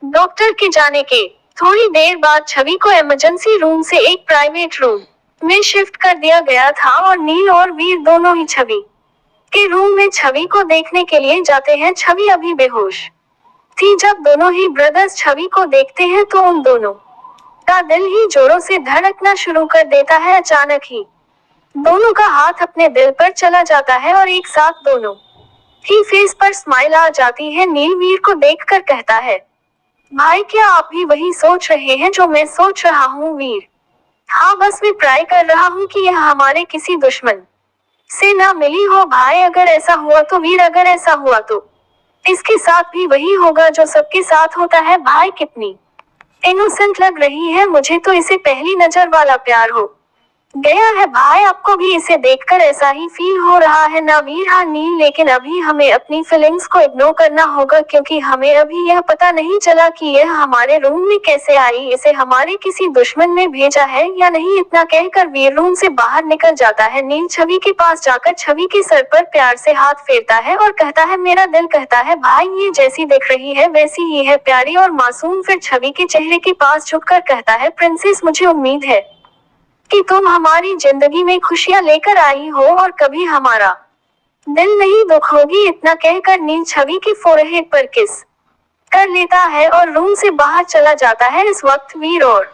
Doctor के जाने के थोड़ी देर बाद छवि को इमरजेंसी रूम से एक प्राइवेट रूम में शिफ्ट कर दिया गया था और नील और वीर दोनों ही छवि के रूम में छवि को देखने के लिए जाते हैं। छवि अभी बेहोश थी जब दोनों ही ब्रदर्स छवि को देखते हैं तो उन दोनों का दिल ही जोरों से धड़कना शुरू कर देता है। अचानक ही दोनों का हाथ अपने दिल पर चला जाता है और एक साथ दोनों ही फेस पर स्माइल आ जाती है। नील वीर को देखकर कहता है, भाई क्या आप भी वही सोच रहे हैं जो मैं सोच रहा हूँ? वीर, हाँ बस मैं ट्राई कर रहा हूँ कि यह हमारे किसी दुश्मन से ना मिली हो। भाई अगर ऐसा हुआ तो? वीर, अगर ऐसा हुआ तो इसके साथ भी वही होगा जो सबके साथ होता है। भाई कितनी इनोसेंट लग रही है, मुझे तो इसे पहली नजर वाला प्यार हो गया है। भाई आपको भी इसे देखकर ऐसा ही फील हो रहा है ना? वीर, हाँ नील, लेकिन अभी हमें अपनी फीलिंग्स को इग्नोर करना होगा क्योंकि हमें अभी यह पता नहीं चला कि यह हमारे रूम में कैसे आई। इसे हमारे किसी दुश्मन ने भेजा है या नहीं। इतना कहकर वीर रूम से बाहर निकल जाता है। नील छवि के पास जाकर छवि के सर पर प्यार से हाथ फेरता है और कहता है, मेरा दिल कहता है भाई ये जैसी दिख रही है वैसी ही है, प्यारी और मासूम। फिर छवि के चेहरे के पास झुककर कहता है, प्रिंसेस मुझे उम्मीद है कि तुम हमारी जिंदगी में खुशियां लेकर आई हो और कभी हमारा दिल नहीं दुखोगी। इतना कहकर नील छवि की फोरहेड पर किस कर लेता है और रूम से बाहर चला जाता है। इस वक्त वीर और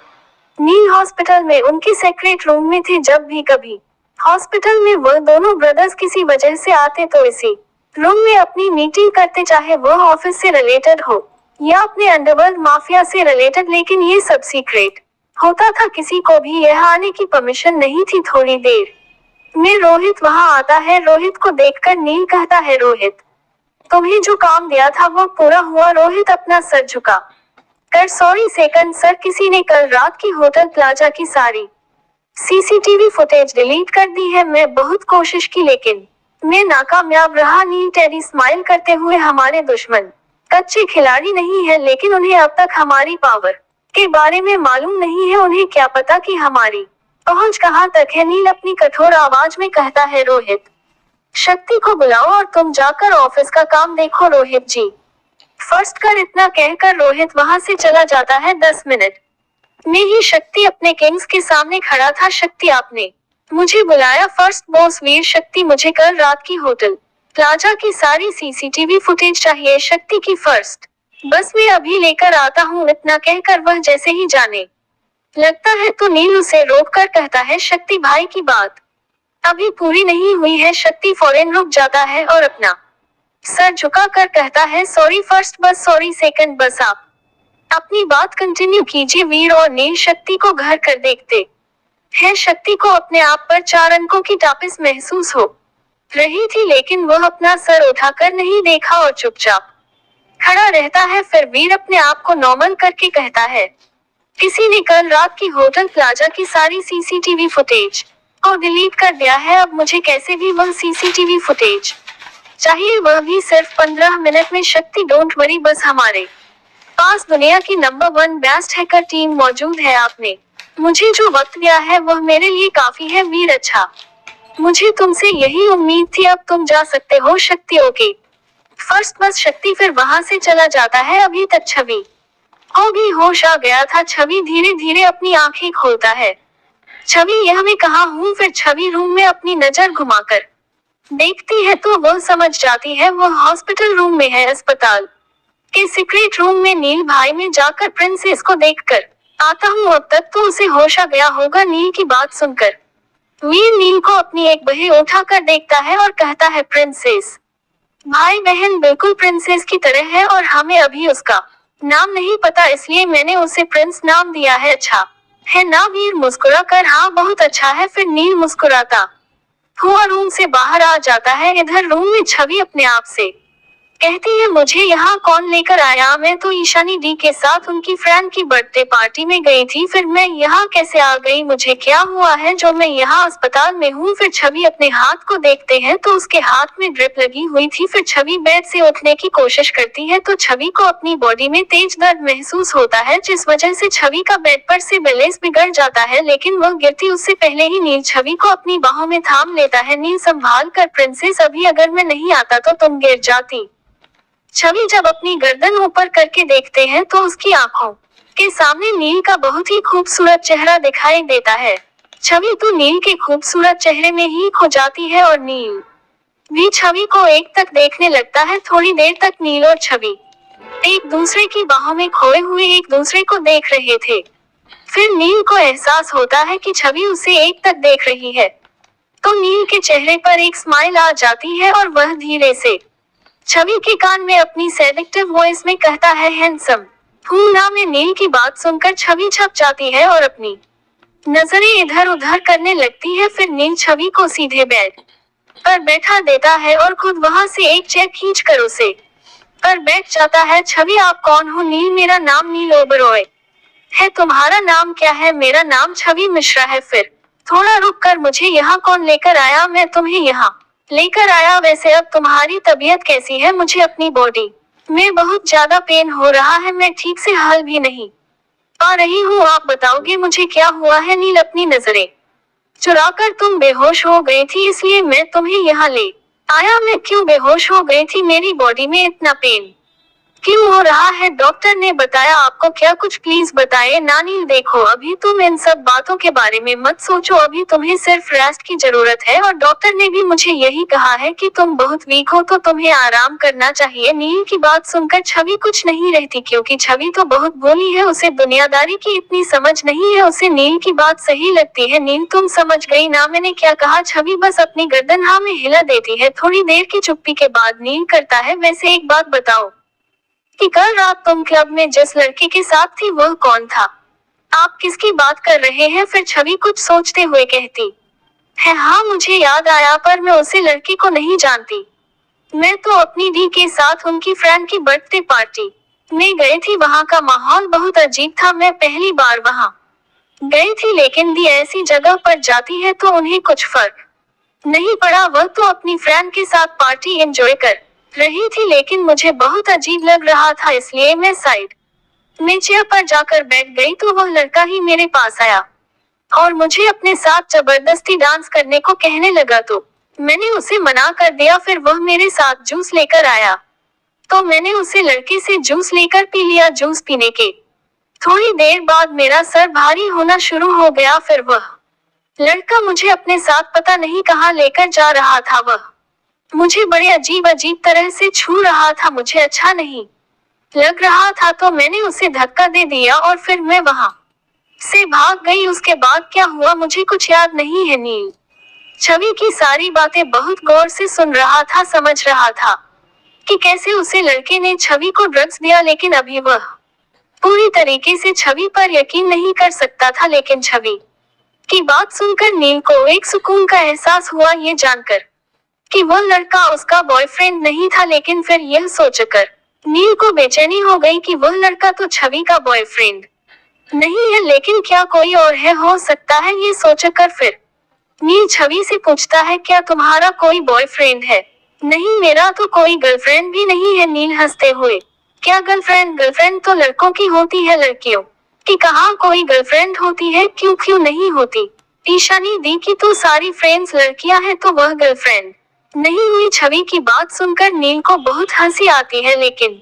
नील हॉस्पिटल में उनके सेक्रेट रूम में थे। जब भी कभी हॉस्पिटल में वह दोनों ब्रदर्स किसी वजह से आते तो इसी रूम में अपनी मीटिंग करते, चाहे वह ऑफिस से रिलेटेड हो या अपने अंडरवर्ल्ड माफिया से रिलेटेड, लेकिन ये सब सीक्रेट होता था। किसी को भी यह आने की परमिशन नहीं थी। थोड़ी देर में रोहित वहां आता है। रोहित को देखकर नील कहता है, रोहित तुम्हें जो काम दिया था वो पूरा हुआ? रोहित अपना सर झुका कर, सॉरी सेकंड सर, किसी ने कल रात की होटल प्लाजा की सारी सीसीटीवी फुटेज डिलीट कर दी है। मैं बहुत कोशिश की लेकिन मैं नाकामयाब रहा। नील टेरी स्माइल करते हुए, हमारे दुश्मन कच्चे खिलाड़ी नहीं है लेकिन उन्हें अब तक हमारी पावर के बारे में मालूम नहीं है। उन्हें क्या पता कि हमारी पहुंच कहां तक है। नील अपनी कठोर आवाज में कहता है, रोहित शक्ति को बुलाओ और तुम जाकर ऑफिस का काम देखो। रोहित जी फर्स्ट कर। इतना कहकर रोहित वहां से चला जाता है। 10 मिनट में ही शक्ति अपने किंग्स के सामने खड़ा था। शक्ति, आपने मुझे बुलाया? फर्स्ट बॉस वीर, शक्ति मुझे कल रात की होटल प्लाजा की सारी सीसीटीवी फुटेज चाहिए। शक्ति की फर्स्ट बस मैं अभी लेकर आता हूँ। इतना कहकर वह जैसे ही जाने लगता है तो नील उसे रोककर कहता है, शक्ति भाई की बात अभी पूरी नहीं हुई है। शक्ति फौरन रुक जाता है और अपना सर झुका कर कहता है, सॉरी फर्स्ट बस, सॉरी सेकंड बस, आप अपनी बात कंटिन्यू कीजिए। वीर और नील शक्ति को घर कर देखते हैं। शक्ति को अपने आप पर 4 अंकों की टापिस महसूस हो रही थी लेकिन वह अपना सर उठाकर नहीं देखा और चुपचाप खड़ा रहता है। फिर वीर अपने आप को नॉर्मल करके कहता है, किसी ने कल रात की होटल प्लाजा की सारी सीसीटीवी फुटेज को डिलीट कर दिया है। अब मुझे कैसे भी वह सीसीटीवी फुटेज चाहिए, वह भी सिर्फ 15 मिनट में। शक्ति डोंट वरी, बस हमारे पास दुनिया की नंबर 1 बेस्ट हैकर टीम मौजूद है। आपने मुझे जो वक्त दिया है वह मेरे लिए काफी है। वीर, अच्छा मुझे तुमसे यही उम्मीद थी। अब तुम जा सकते हो। शक्ति, ओके फर्स्ट बस। शक्ति फिर वहां से चला जाता है। अभी तक छवि को भी होश आ गया था। छवि धीरे धीरे अपनी आंखें खोलता है। छवि, यह मैं कहाँ हूँ? फिर छवि रूम में अपनी नजर घुमाकर देखती है तो वह समझ जाती है वह हॉस्पिटल रूम में है। अस्पताल के सीक्रेट रूम में नील भाई में जाकर प्रिंसेस को देखकर आता हूँ। अब तक तो उसे होश आ गया होगा। नील की बात सुनकर वीर नील को अपनी एक बहन उठाकर देखता है और कहता है, प्रिंसेस भाई बहन बिल्कुल प्रिंसेस की तरह है और हमें अभी उसका नाम नहीं पता इसलिए मैंने उसे प्रिंस नाम दिया है। अच्छा है ना? वीर मुस्कुरा कर, हाँ बहुत अच्छा है। फिर नील मुस्कुराता हुआ रूम से बाहर आ जाता है। इधर रूम में छवि अपने आप से कहती है, मुझे यहाँ कौन लेकर आया? मैं तो ईशानी डी के साथ उनकी फ्रेंड की बर्थडे पार्टी में गई थी। फिर मैं यहाँ कैसे आ गई? मुझे क्या हुआ है जो मैं यहाँ अस्पताल में हूँ? फिर छवि अपने हाथ को देखते हैं तो उसके हाथ में ड्रिप लगी हुई थी। फिर छवि बेड से उठने की कोशिश करती है तो छवि को अपनी बॉडी में तेज दर्द महसूस होता है जिस वजह से छवि का बेड पर से बैलेंस बिगड़ जाता है लेकिन वह गिरती उससे पहले ही नील छवि को अपनी बाहों में थाम लेता है। नील संभाल कर, प्रिंसेस अभी अगर मैं नहीं आता तो तुम गिर जाती। छवि जब अपनी गर्दन ऊपर करके देखते हैं तो उसकी आंखों के सामने नील का बहुत ही खूबसूरत चेहरा दिखाई देता है। छवि तो नील के खूबसूरत चेहरे में ही खो जाती है और नील भी छवि को एक तक देखने लगता है। थोड़ी देर तक नील और छवि एक दूसरे की बाहों में खोए हुए एक दूसरे को देख रहे थे। फिर नील को एहसास होता है कि छवि उसे एक तक देख रही है, तो नील के चेहरे पर एक स्माइल आ जाती है और वह धीरे से छवि के कान में अपनी सेडक्टिव वॉइस में कहता है, हैंडसम। फूलना में नील की बात सुनकर छवि छप जाती है और अपनी नजरें इधर उधर करने लगती है। फिर नील छवि को सीधे बेड पर बैठा देता है और खुद वहां से एक चेयर खींच कर उसे पर बैठ जाता है। छवि, आप कौन हो? नील, मेरा नाम नील ओबरॉय है। तुम्हारा नाम क्या है? मेरा नाम छवि मिश्रा है। फिर थोड़ा रुक कर, मुझे यहाँ कौन लेकर आया? मैं तुम्हें यहाँ लेकर आया। वैसे अब तुम्हारी तबीयत कैसी है? मुझे अपनी बॉडी में बहुत ज्यादा पेन हो रहा है, मैं ठीक से हल भी नहीं पा रही हूँ। आप बताओगे मुझे क्या हुआ है? नील, अपनी नजरें चुराकर, तुम बेहोश हो गई थी इसलिए मैं तुम्हें यहाँ ले आया। मैं क्यों बेहोश हो गई थी? मेरी बॉडी में इतना पेन क्यों हो रहा है? डॉक्टर ने बताया आपको क्या कुछ? प्लीज बताइए ना। नील, देखो, अभी तुम इन सब बातों के बारे में मत सोचो, अभी तुम्हें सिर्फ रेस्ट की जरूरत है और डॉक्टर ने भी मुझे यही कहा है कि तुम बहुत वीक हो तो तुम्हें आराम करना चाहिए। नील की बात सुनकर छवि कुछ नहीं रहती, क्योंकि छवि तो बहुत भोली है, उसे दुनियादारी की इतनी समझ नहीं है, उसे नील की बात सही लगती है। नील, तुम समझ गई ना मैंने क्या कहा? छवि बस अपनी गर्दन हाँ में हिला देती है। थोड़ी देर की चुप्पी के बाद नील करता है, वैसे एक बात बताओ कि कल रात तुम क्लब में जिस लड़के के साथ थी वह कौन था? आप किसकी बात कर रहे हैं? फिर छवि कुछ सोचते हुए कहती है, हाँ मुझे याद आया, पर मैं उसे लड़के को नहीं जानती। मैं तो अपनी दी के साथ उनकी फ्रेंड की बर्थडे पार्टी में गई थी। वहाँ का माहौल बहुत अजीब था, मैं पहली बार वहाँ गई थी, लेकिन दी ऐसी जगह पर जाती है तो उन्हें कुछ फर्क नहीं पड़ा। वह तो अपनी फ्रेंड के साथ पार्टी एंजॉय कर रही थी, लेकिन मुझे बहुत अजीब लग रहा था, इसलिए मैं साइड में चेयर पर जाकर बैठ गई तो वह लड़का ही मेरे पास आया और मुझे अपने साथ जबरदस्ती डांस करने को कहने लगा, तो मैंने उसे मना कर दिया। फिर वह मेरे साथ जूस लेकर आया तो मैंने उसे लड़के से जूस लेकर पी लिया। जूस पीने के थोड़ी देर बाद मेरा सर भारी होना शुरू हो गया। फिर वह लड़का मुझे अपने साथ पता नहीं कहाँ लेकर जा रहा था, वह मुझे बड़े अजीब अजीब तरह से छू रहा था, मुझे अच्छा नहीं लग रहा था, तो मैंने उसे धक्का दे दिया और फिर मैं वहां से भाग गई। उसके बाद क्या हुआ मुझे कुछ याद नहीं है। नील छवि की सारी बातें बहुत गौर से सुन रहा था, समझ रहा था कि कैसे उसे लड़के ने छवि को ड्रग्स दिया, लेकिन अभी वह पूरी तरीके से छवि पर यकीन नहीं कर सकता था। लेकिन छवि की बात सुनकर नील को एक सुकून का एहसास हुआ, ये जानकर कि वह लड़का उसका बॉयफ्रेंड नहीं था। लेकिन फिर यह सोचकर नील को बेचैनी हो गई कि वह लड़का तो छवि का बॉयफ्रेंड नहीं है, लेकिन क्या कोई और है? हो सकता है, ये सोचकर फिर नील छवि से पूछता है, क्या तुम्हारा कोई बॉयफ्रेंड है? नहीं, मेरा तो कोई गर्लफ्रेंड भी नहीं है। नील हंसते हुए, क्या गर्लफ्रेंड? गर्लफ्रेंड तो लड़कों की होती है, लड़कियों की कहाँ कोई गर्लफ्रेंड होती है? क्यों क्यों नहीं होती? ईशानी दी की तो सारी फ्रेंड्स लड़कियां हैं, तो वह गर्लफ्रेंड नहीं हुई। छवि की बात सुनकर नील को बहुत हंसी आती है, लेकिन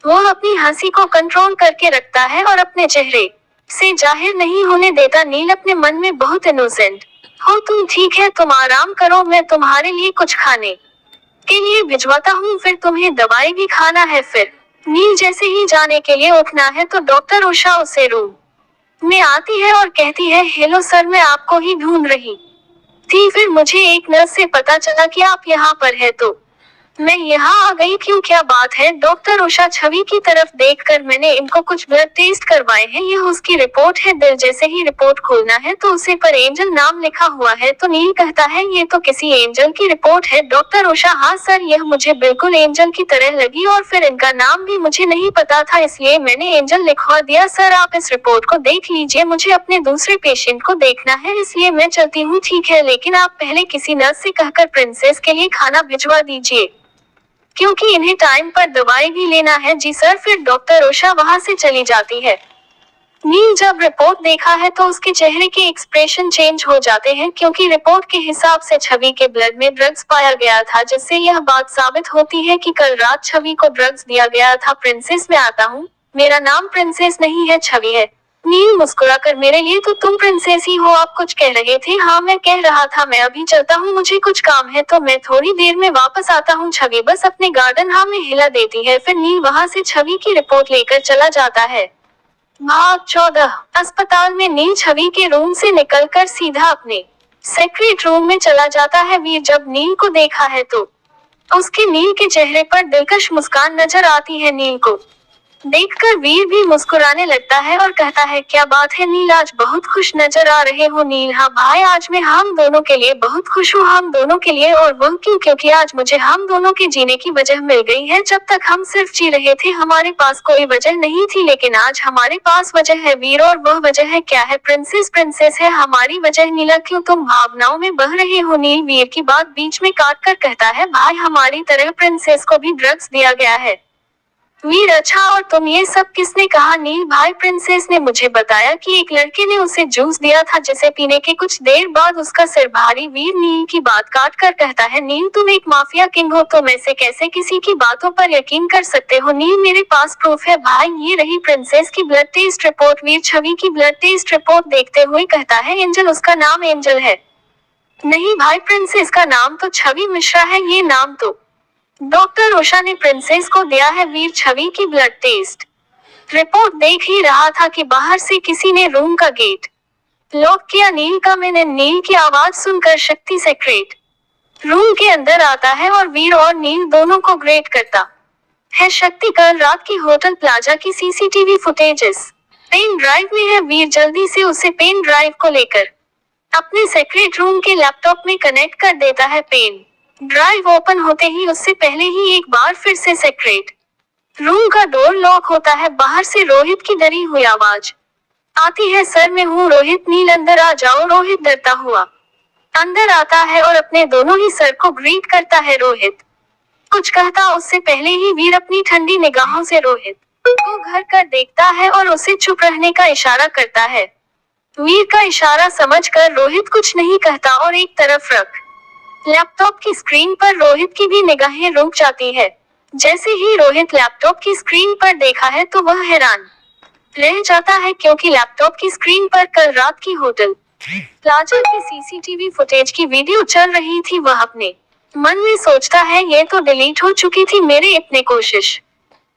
वह अपनी हंसी को कंट्रोल करके रखता है और अपने चेहरे से जाहिर नहीं होने देता। नील अपने मन में बहुत इनोसेंट हो, तुम ठीक है, तुम आराम करो, मैं तुम्हारे लिए कुछ खाने के लिए भिजवाता हूँ, फिर तुम्हें दवाई भी खाना है। फिर नील जैसे ही जाने के लिए उठना है तो डॉक्टर उषा उसे रूम में आती है और कहती है, हेलो सर, मैं आपको ही ढूंढ रही थी। फिर मुझे एक नर्स से पता चला कि आप यहाँ पर है, तो मैं यहाँ आ गई। क्यों, क्या बात है? डॉक्टर उषा छवि की तरफ देखकर, मैंने इनको कुछ ब्लड टेस्ट करवाए हैं, यह उसकी रिपोर्ट है। दिल जैसे ही रिपोर्ट खोलना है तो उसे पर एंजल नाम लिखा हुआ है, तो नील कहता है, ये तो किसी एंजल की रिपोर्ट है। डॉक्टर उषा, हाँ सर, यह मुझे बिल्कुल एंजल की तरह लगी और फिर इनका नाम भी मुझे नहीं पता था, इसलिए मैंने एंजल लिखवा दिया। सर, आप इस रिपोर्ट को देख लीजिए, मुझे अपने दूसरे पेशेंट को देखना है, इसलिए मैं चलती हूँ। ठीक है, लेकिन आप पहले किसी नर्स से कहकर प्रिंसेस के लिए खाना भिजवा दीजिए, क्योंकि इन्हें टाइम पर दवाई भी लेना है। जी सर। फिर डॉक्टर उषा वहां से चली जाती है। नील जब रिपोर्ट देखा है तो उसके चेहरे के एक्सप्रेशन चेंज हो जाते हैं, क्योंकि रिपोर्ट के हिसाब से छवि के ब्लड में ड्रग्स पाया गया था, जिससे यह बात साबित होती है कि कल रात छवि को ड्रग्स दिया गया था। प्रिंसेस मैं आता हूँ, मेरा नाम प्रिंसेस नहीं है, छवि है। नील मुस्कुराकर, मेरे लिए तो तुम प्रिंसेस ही हो। आप कुछ कह रहे थे? हाँ मैं कह रहा था, मैं अभी चलता हूँ, मुझे कुछ काम है तो मैं थोड़ी देर में वापस आता हूँ। छवि बस अपने गार्डन हाँ में हिला देती है, फिर नील वहाँ से छवि की रिपोर्ट लेकर चला जाता है। भाग 14। अस्पताल में नील छवि के रूम से निकलकर सीधा अपने सेक्रेट रूम में चला जाता है। वीर जब नील को देखा है तो उसके नील के चेहरे पर दिलकश मुस्कान नजर आती है। नील को देखकर वीर भी मुस्कुराने लगता है और कहता है, क्या बात है नील, आज बहुत खुश नजर आ रहे हो। नील, हाँ भाई, आज मैं हम दोनों के लिए बहुत खुश हूँ। हम दोनों के लिए, और वो क्यों? क्योंकि आज मुझे हम दोनों के जीने की वजह मिल गई है। जब तक हम सिर्फ जी रहे थे हमारे पास कोई वजह नहीं थी, लेकिन आज हमारे पास वजह है वीर, और वह वजह है क्या है? प्रिंसेस। प्रिंसेस है हमारी वजह। नीला, क्यों तुम भावनाओं में बह रहे हो? नील वीर की बात बीच में काट कर कहता है, भाई हमारी तरह प्रिंसेस को भी ड्रग्स दिया गया है। वीर, अच्छा, और तुम ये सब किसने कहा? नील भाई, प्रिंसेस ने मुझे बताया कि एक लड़के ने उसे जूस दिया था, जिसे पीने के कुछ देर बाद उसका सिर भारी। वीर नील की बात काट कर कहता है, नील तुम एक माफिया किंग हो, तुम ऐसे कैसे किसी की बातों पर यकीन कर सकते हो? नील, मेरे पास प्रूफ है भाई, ये रही प्रिंसेस की ब्लड टेस्ट रिपोर्ट। वीर छवि की ब्लड टेस्ट रिपोर्ट देखते हुए कहता है, एंजल, उसका नाम एंजल है। नहीं भाई, प्रिंसेस का नाम तो छवि मिश्रा है, ये नाम तो डॉक्टर उषा ने प्रिंसेस को दिया है। वीर छवि की ब्लड टेस्ट रिपोर्ट देख ही रहा था कि बाहर से किसी ने रूम का गेट लॉक किया। नील का मैंने नील की आवाज सुनकर शक्ति सेक्रेट रूम के अंदर आता है और वीर और नील दोनों को ग्रेट करता है। शक्ति कल रात की होटल प्लाजा की सीसीटीवी फुटेजेस पेन ड्राइव में है। वीर जल्दी से उसे पेन ड्राइव को लेकर अपने सेक्रेट रूम के लैपटॉप में कनेक्ट कर देता है। पेन ड्राइव ओपन होते ही उससे पहले ही एक बार फिर से सेक्रेट रूम का डोर लॉक होता है। बाहर से रोहित की डरी हुई आवाज आती है, सर मैं हूँ रोहित। नील, अंदर आ जाओ। रोहित डरता हुआ अंदर आता है और अपने दोनों ही सर को ग्रीट करता है। रोहित कुछ कहता उससे पहले ही वीर अपनी ठंडी निगाहों से रोहित को घर कर देखता है और उसे चुप रहने का इशारा करता है। वीर का इशारा समझकर रोहित कुछ नहीं कहता और एक तरफ रख लैपटॉप की स्क्रीन पर रोहित की भी निगाहें रुक जाती है। जैसे ही रोहित लैपटॉप की स्क्रीन पर देखा है तो वह हैरान रह जाता है, क्योंकि लैपटॉप की स्क्रीन पर कल रात की होटल प्लाजा की सीसीटीवी फुटेज की वीडियो चल रही थी। वह अपने मन में सोचता है, ये तो डिलीट हो चुकी थी, मेरे इतने कोशिश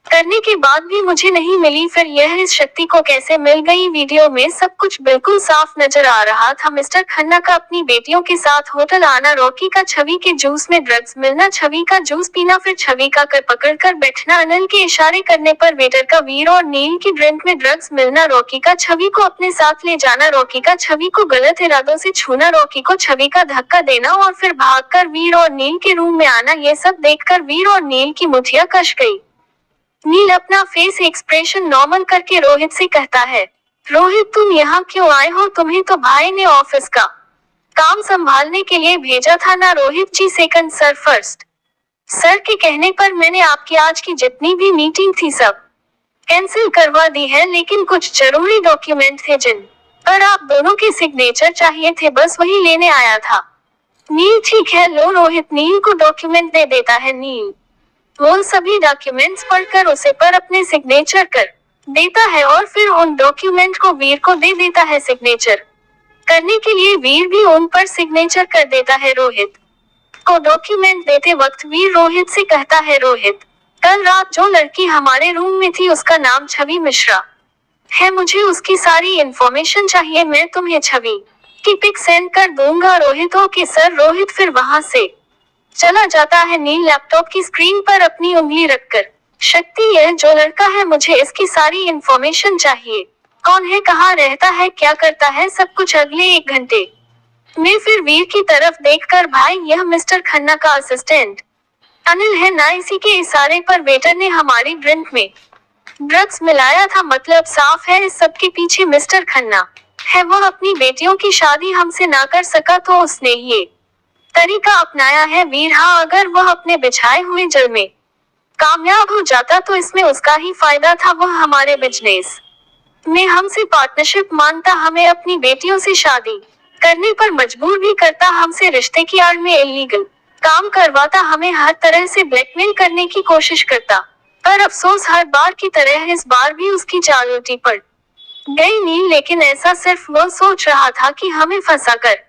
करने के बाद भी मुझे नहीं मिली, फिर यह इस शक्ति को कैसे मिल गई? वीडियो में सब कुछ बिल्कुल साफ नजर आ रहा था। मिस्टर खन्ना का अपनी बेटियों के साथ होटल आना, रॉकी का छवि के जूस में ड्रग्स मिलना, छवि का जूस पीना, फिर छवि का कर पकड़कर बैठना, अनिल के इशारे करने पर वेटर का वीर और नील की ड्रिंक में ड्रग्स मिलना, रॉकी का छवि को अपने साथ ले जाना, रॉकी का छवि को गलत इरादों से छूना, रॉकी को छवि का धक्का देना और फिर भागकर वीर और नील के रूम में आना, ये सब देखकर वीर और नील की मुठिया कस गई। नील अपना फेस एक्सप्रेशन नॉर्मल करके रोहित से कहता है, रोहित तुम यहाँ क्यों आए हो? तुम्हें तो भाई ने ऑफिस का काम संभालने के लिए भेजा था ना? रोहित जी, सेकंड सर फर्स्ट। सर के कहने पर मैंने आपकी आज की जितनी भी मीटिंग थी सब कैंसिल करवा दी है, लेकिन कुछ जरूरी डॉक्यूमेंट थे जिन पर आप दोनों के सिग्नेचर चाहिए थे, बस वही लेने आया था। नील, ठीक है लो। रोहित नील को डॉक्यूमेंट दे देता है। नील वो सभी डॉक्यूमेंट्स पढ़कर उसे पर अपने सिग्नेचर कर देता है और फिर उन डॉक्यूमेंट को वीर को दे देता है सिग्नेचर करने के लिए। वीर भी उन पर सिग्नेचर कर देता है। रोहित को डॉक्यूमेंट देते वक्त वीर रोहित से कहता है, रोहित कल रात जो लड़की हमारे रूम में थी उसका नाम छवि मिश्रा है, मुझे उसकी सारी इंफॉर्मेशन चाहिए। मैं तुम्हें छवि की पिक सेंड कर दूंगा। Rohit okay sir. रोहित फिर वहां से चला जाता है। नील लैपटॉप की स्क्रीन पर अपनी उंगली रखकर, शक्ति यह जो लड़का है, मुझे इसकी सारी इंफॉर्मेशन चाहिए। कौन है, कहाँ रहता है, क्या करता है, सब कुछ अगले 1 घंटे में। फिर वीर की तरफ देखकर, भाई यह मिस्टर खन्ना का असिस्टेंट अनिल है ना? इसी के इशारे पर वेटर ने हमारी ड्रिंक में ड्रग्स मिलाया था, मतलब साफ है इस सब के पीछे मिस्टर खन्ना है। वह अपनी बेटियों की शादी हमसे ना कर सका तो उसने ये तरीका अपनाया है। वीर, हाँ, अगर वह अपने बिछाए हुए जल में कामयाब हो जाता तो इसमें उसका ही फायदा था, वह हमारे बिजनेस में हमसे पार्टनरशिप मांगता, हमें अपनी बेटियों से शादी करने पर मजबूर भी करता, हमसे रिश्ते की आड़ में इलीगल काम करवाता, हमें हर तरह से ब्लैकमेल करने की कोशिश करता। पर अफसोस हर बार की तरह इस बार भी उसकी चाल उल्टी पड़ गई नील, लेकिन ऐसा सिर्फ वो सोच रहा था कि हमें फंसाकर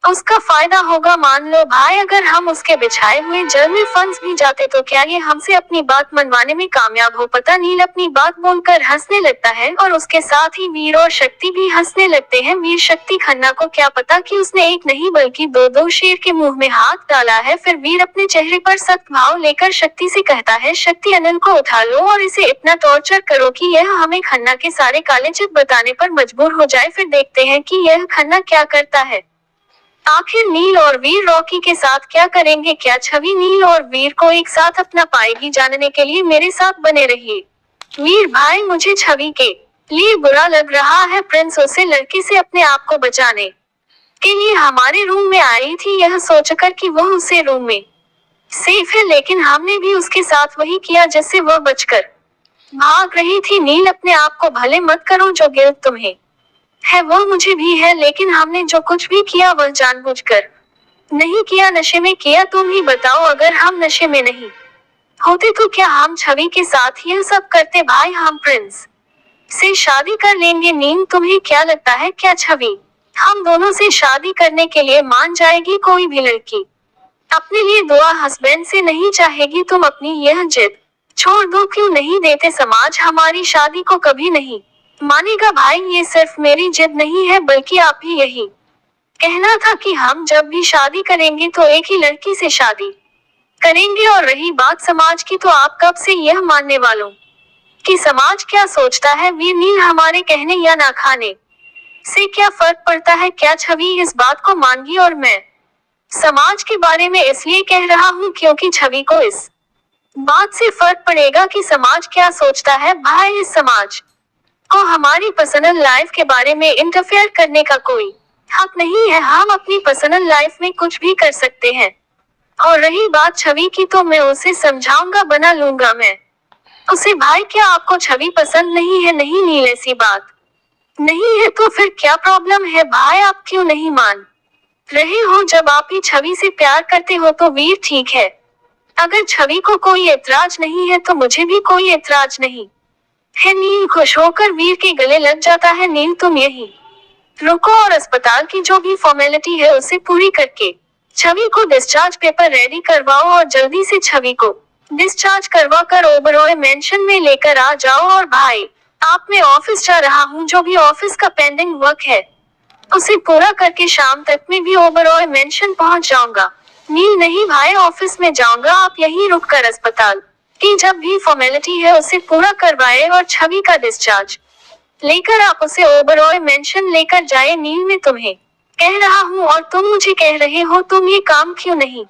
उसका फायदा होगा। मान लो भाई, अगर हम उसके बिछाए हुए जाल में फंस भी जाते तो क्या ये हमसे अपनी बात मनवाने में कामयाब हो पाता। नील अपनी बात बोलकर हंसने लगता है और उसके साथ ही वीर और शक्ति भी हंसने लगते हैं। वीर शक्ति खन्ना को क्या पता कि उसने एक नहीं बल्कि दो शेर के मुंह में हाथ डाला है। फिर वीर अपने चेहरे पर सख्त भाव लेकर शक्ति से कहता है, शक्ति अनिल को उठा लो और इसे इतना टॉर्चर करो कि यह हमें खन्ना के सारे काले चित बताने पर मजबूर हो जाए। फिर देखते हैं कि यह खन्ना क्या करता है। आखिर नील और वीर रॉकी के साथ क्या करेंगे? क्या छवि नील और वीर को एक साथ अपना पाएगी? जानने के लिए मेरे साथ बने रहिए। वीर भाई, मुझे छवि के लिए बुरा लग रहा है। प्रिंस उसे लड़की से अपने आप को बचाने के लिए हमारे रूम में आई थी, यह सोचकर कि वह उसे रूम में सेफ है, लेकिन हमने भी उसके साथ वही किया जिससे वह बचकर भाग रही थी। नील, अपने आप को भले मत करो, जो गिल्ट तुम्हें है वो मुझे भी है, लेकिन हमने जो कुछ भी किया वह जानबूझकर नहीं किया, नशे में किया। तुम ही बताओ, अगर हम नशे में नहीं होते तो क्या हम छवि के साथ यह सब करते? भाई, हम प्रिंस से शादी कर लेंगे। नील, तुम्हें क्या लगता है, क्या छवि हम दोनों से शादी करने के लिए मान जाएगी? कोई भी लड़की अपने लिए दुआ हस्बैंड से नहीं चाहेगी। तुम अपनी यह जिद छोड़ दो, क्यों नहीं देते? समाज हमारी शादी को कभी नहीं मानेगा। भाई, ये सिर्फ मेरी जिद नहीं है, बल्कि आप ही यही कहना था कि हम जब भी शादी करेंगे तो एक ही लड़की से शादी करेंगे। और रही बात समाज की, तो आप कब से यह मानने वालों कि समाज क्या सोचता है? वीर, नील, हमारे कहने या ना खाने से क्या फर्क पड़ता है? क्या छवि इस बात को मानगी? और मैं समाज के बारे में इसलिए कह रहा हूँ क्योंकि छवि को इस बात से फर्क पड़ेगा कि समाज क्या सोचता है। भाई, इस समाज को हमारी पर्सनल लाइफ के बारे में इंटरफेयर करने का कोई हक नहीं है। हम अपनी पर्सनल लाइफ में कुछ भी कर सकते हैं। और रही बात छवि की, तो मैं उसे समझाऊंगा, बना लूंगा मैं उसे। भाई, क्या आपको छवि पसंद नहीं है? नहीं नील, ऐसी बात नहीं है। तो फिर क्या प्रॉब्लम है? भाई, आप क्यों नहीं मान रहे हो? जब आप ही छवि से प्यार करते हो तो वीर, ठीक है, अगर छवि को कोई ऐतराज नहीं है तो मुझे भी कोई ऐतराज नहीं है। नील खुश होकर वीर के गले लग जाता है। नील, तुम यही रुको और अस्पताल की जो भी फॉर्मेलिटी है उसे पूरी करके छवि को डिस्चार्ज पेपर रेडी करवाओ और जल्दी से छवि को डिस्चार्ज करवा कर ओबरॉय मेंशन में लेकर आ जाओ। और भाई, आप मैं ऑफिस जा रहा हूँ, जो भी ऑफिस का पेंडिंग वर्क है उसे पूरा करके शाम तक में भी ओबरॉय मेंशन पहुँच जाऊंगा। नील, नहीं भाई, ऑफिस में जाऊंगा, आप यहीं रुक कर अस्पताल की जब भी फॉर्मेलिटी है उसे पूरा करवाए और छवि का डिस्चार्ज लेकर आप उसे ओबरॉय मेंशन लेकर जाए। नील, मैं तुम्हें कह रहा हूँ और तुम मुझे कह रहे हो, तुम ये काम क्यों नहीं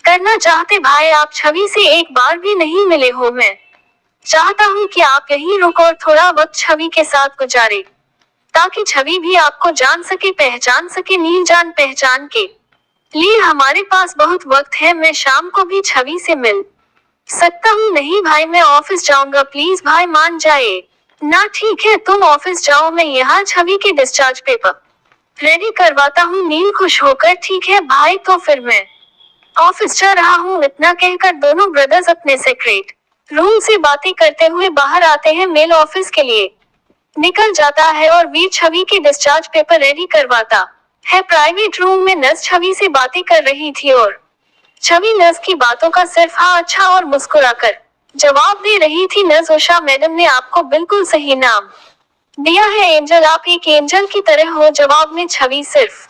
करना चाहते? भाई, आप छवि से एक बार भी नहीं मिले हो। मैं चाहता हूँ कि आप यहीं रुको और थोड़ा वक्त छवि के साथ गुजारे, ताकि छवि भी आपको जान सके, पहचान सके। नील, जान पहचान के लिए हमारे पास बहुत वक्त है, मैं शाम को भी छवि से मिल सकता हूँ। नहीं भाई, मैं ऑफिस जाऊंगा, प्लीज भाई मान जाए ना। ठीक है, तुम ऑफिस जाओ, मैं यहाँ छवि के डिस्चार्ज पेपर रेडी करवाता हूँ। नील खुश होकर, ठीक है भाई, तो फिर मैं ऑफिस जा रहा हूँ। इतना कहकर दोनों ब्रदर्स अपने सेक्रेट रूम से बातें करते हुए बाहर आते हैं। मेल ऑफिस के लिए निकल जाता है और वीर छवि के डिस्चार्ज पेपर रेडी करवाता है। प्राइवेट रूम में नर्स छवि से बातें कर रही थी और छवि नर्स की बातों का सिर्फ हाँ अच्छा और मुस्कुराकर जवाब दे रही थी। नर्स उषा, मैडम ने आपको बिल्कुल सही नाम दिया है, एंजल, आप एक एंजल की तरह हो। जवाब में छवि सिर्फ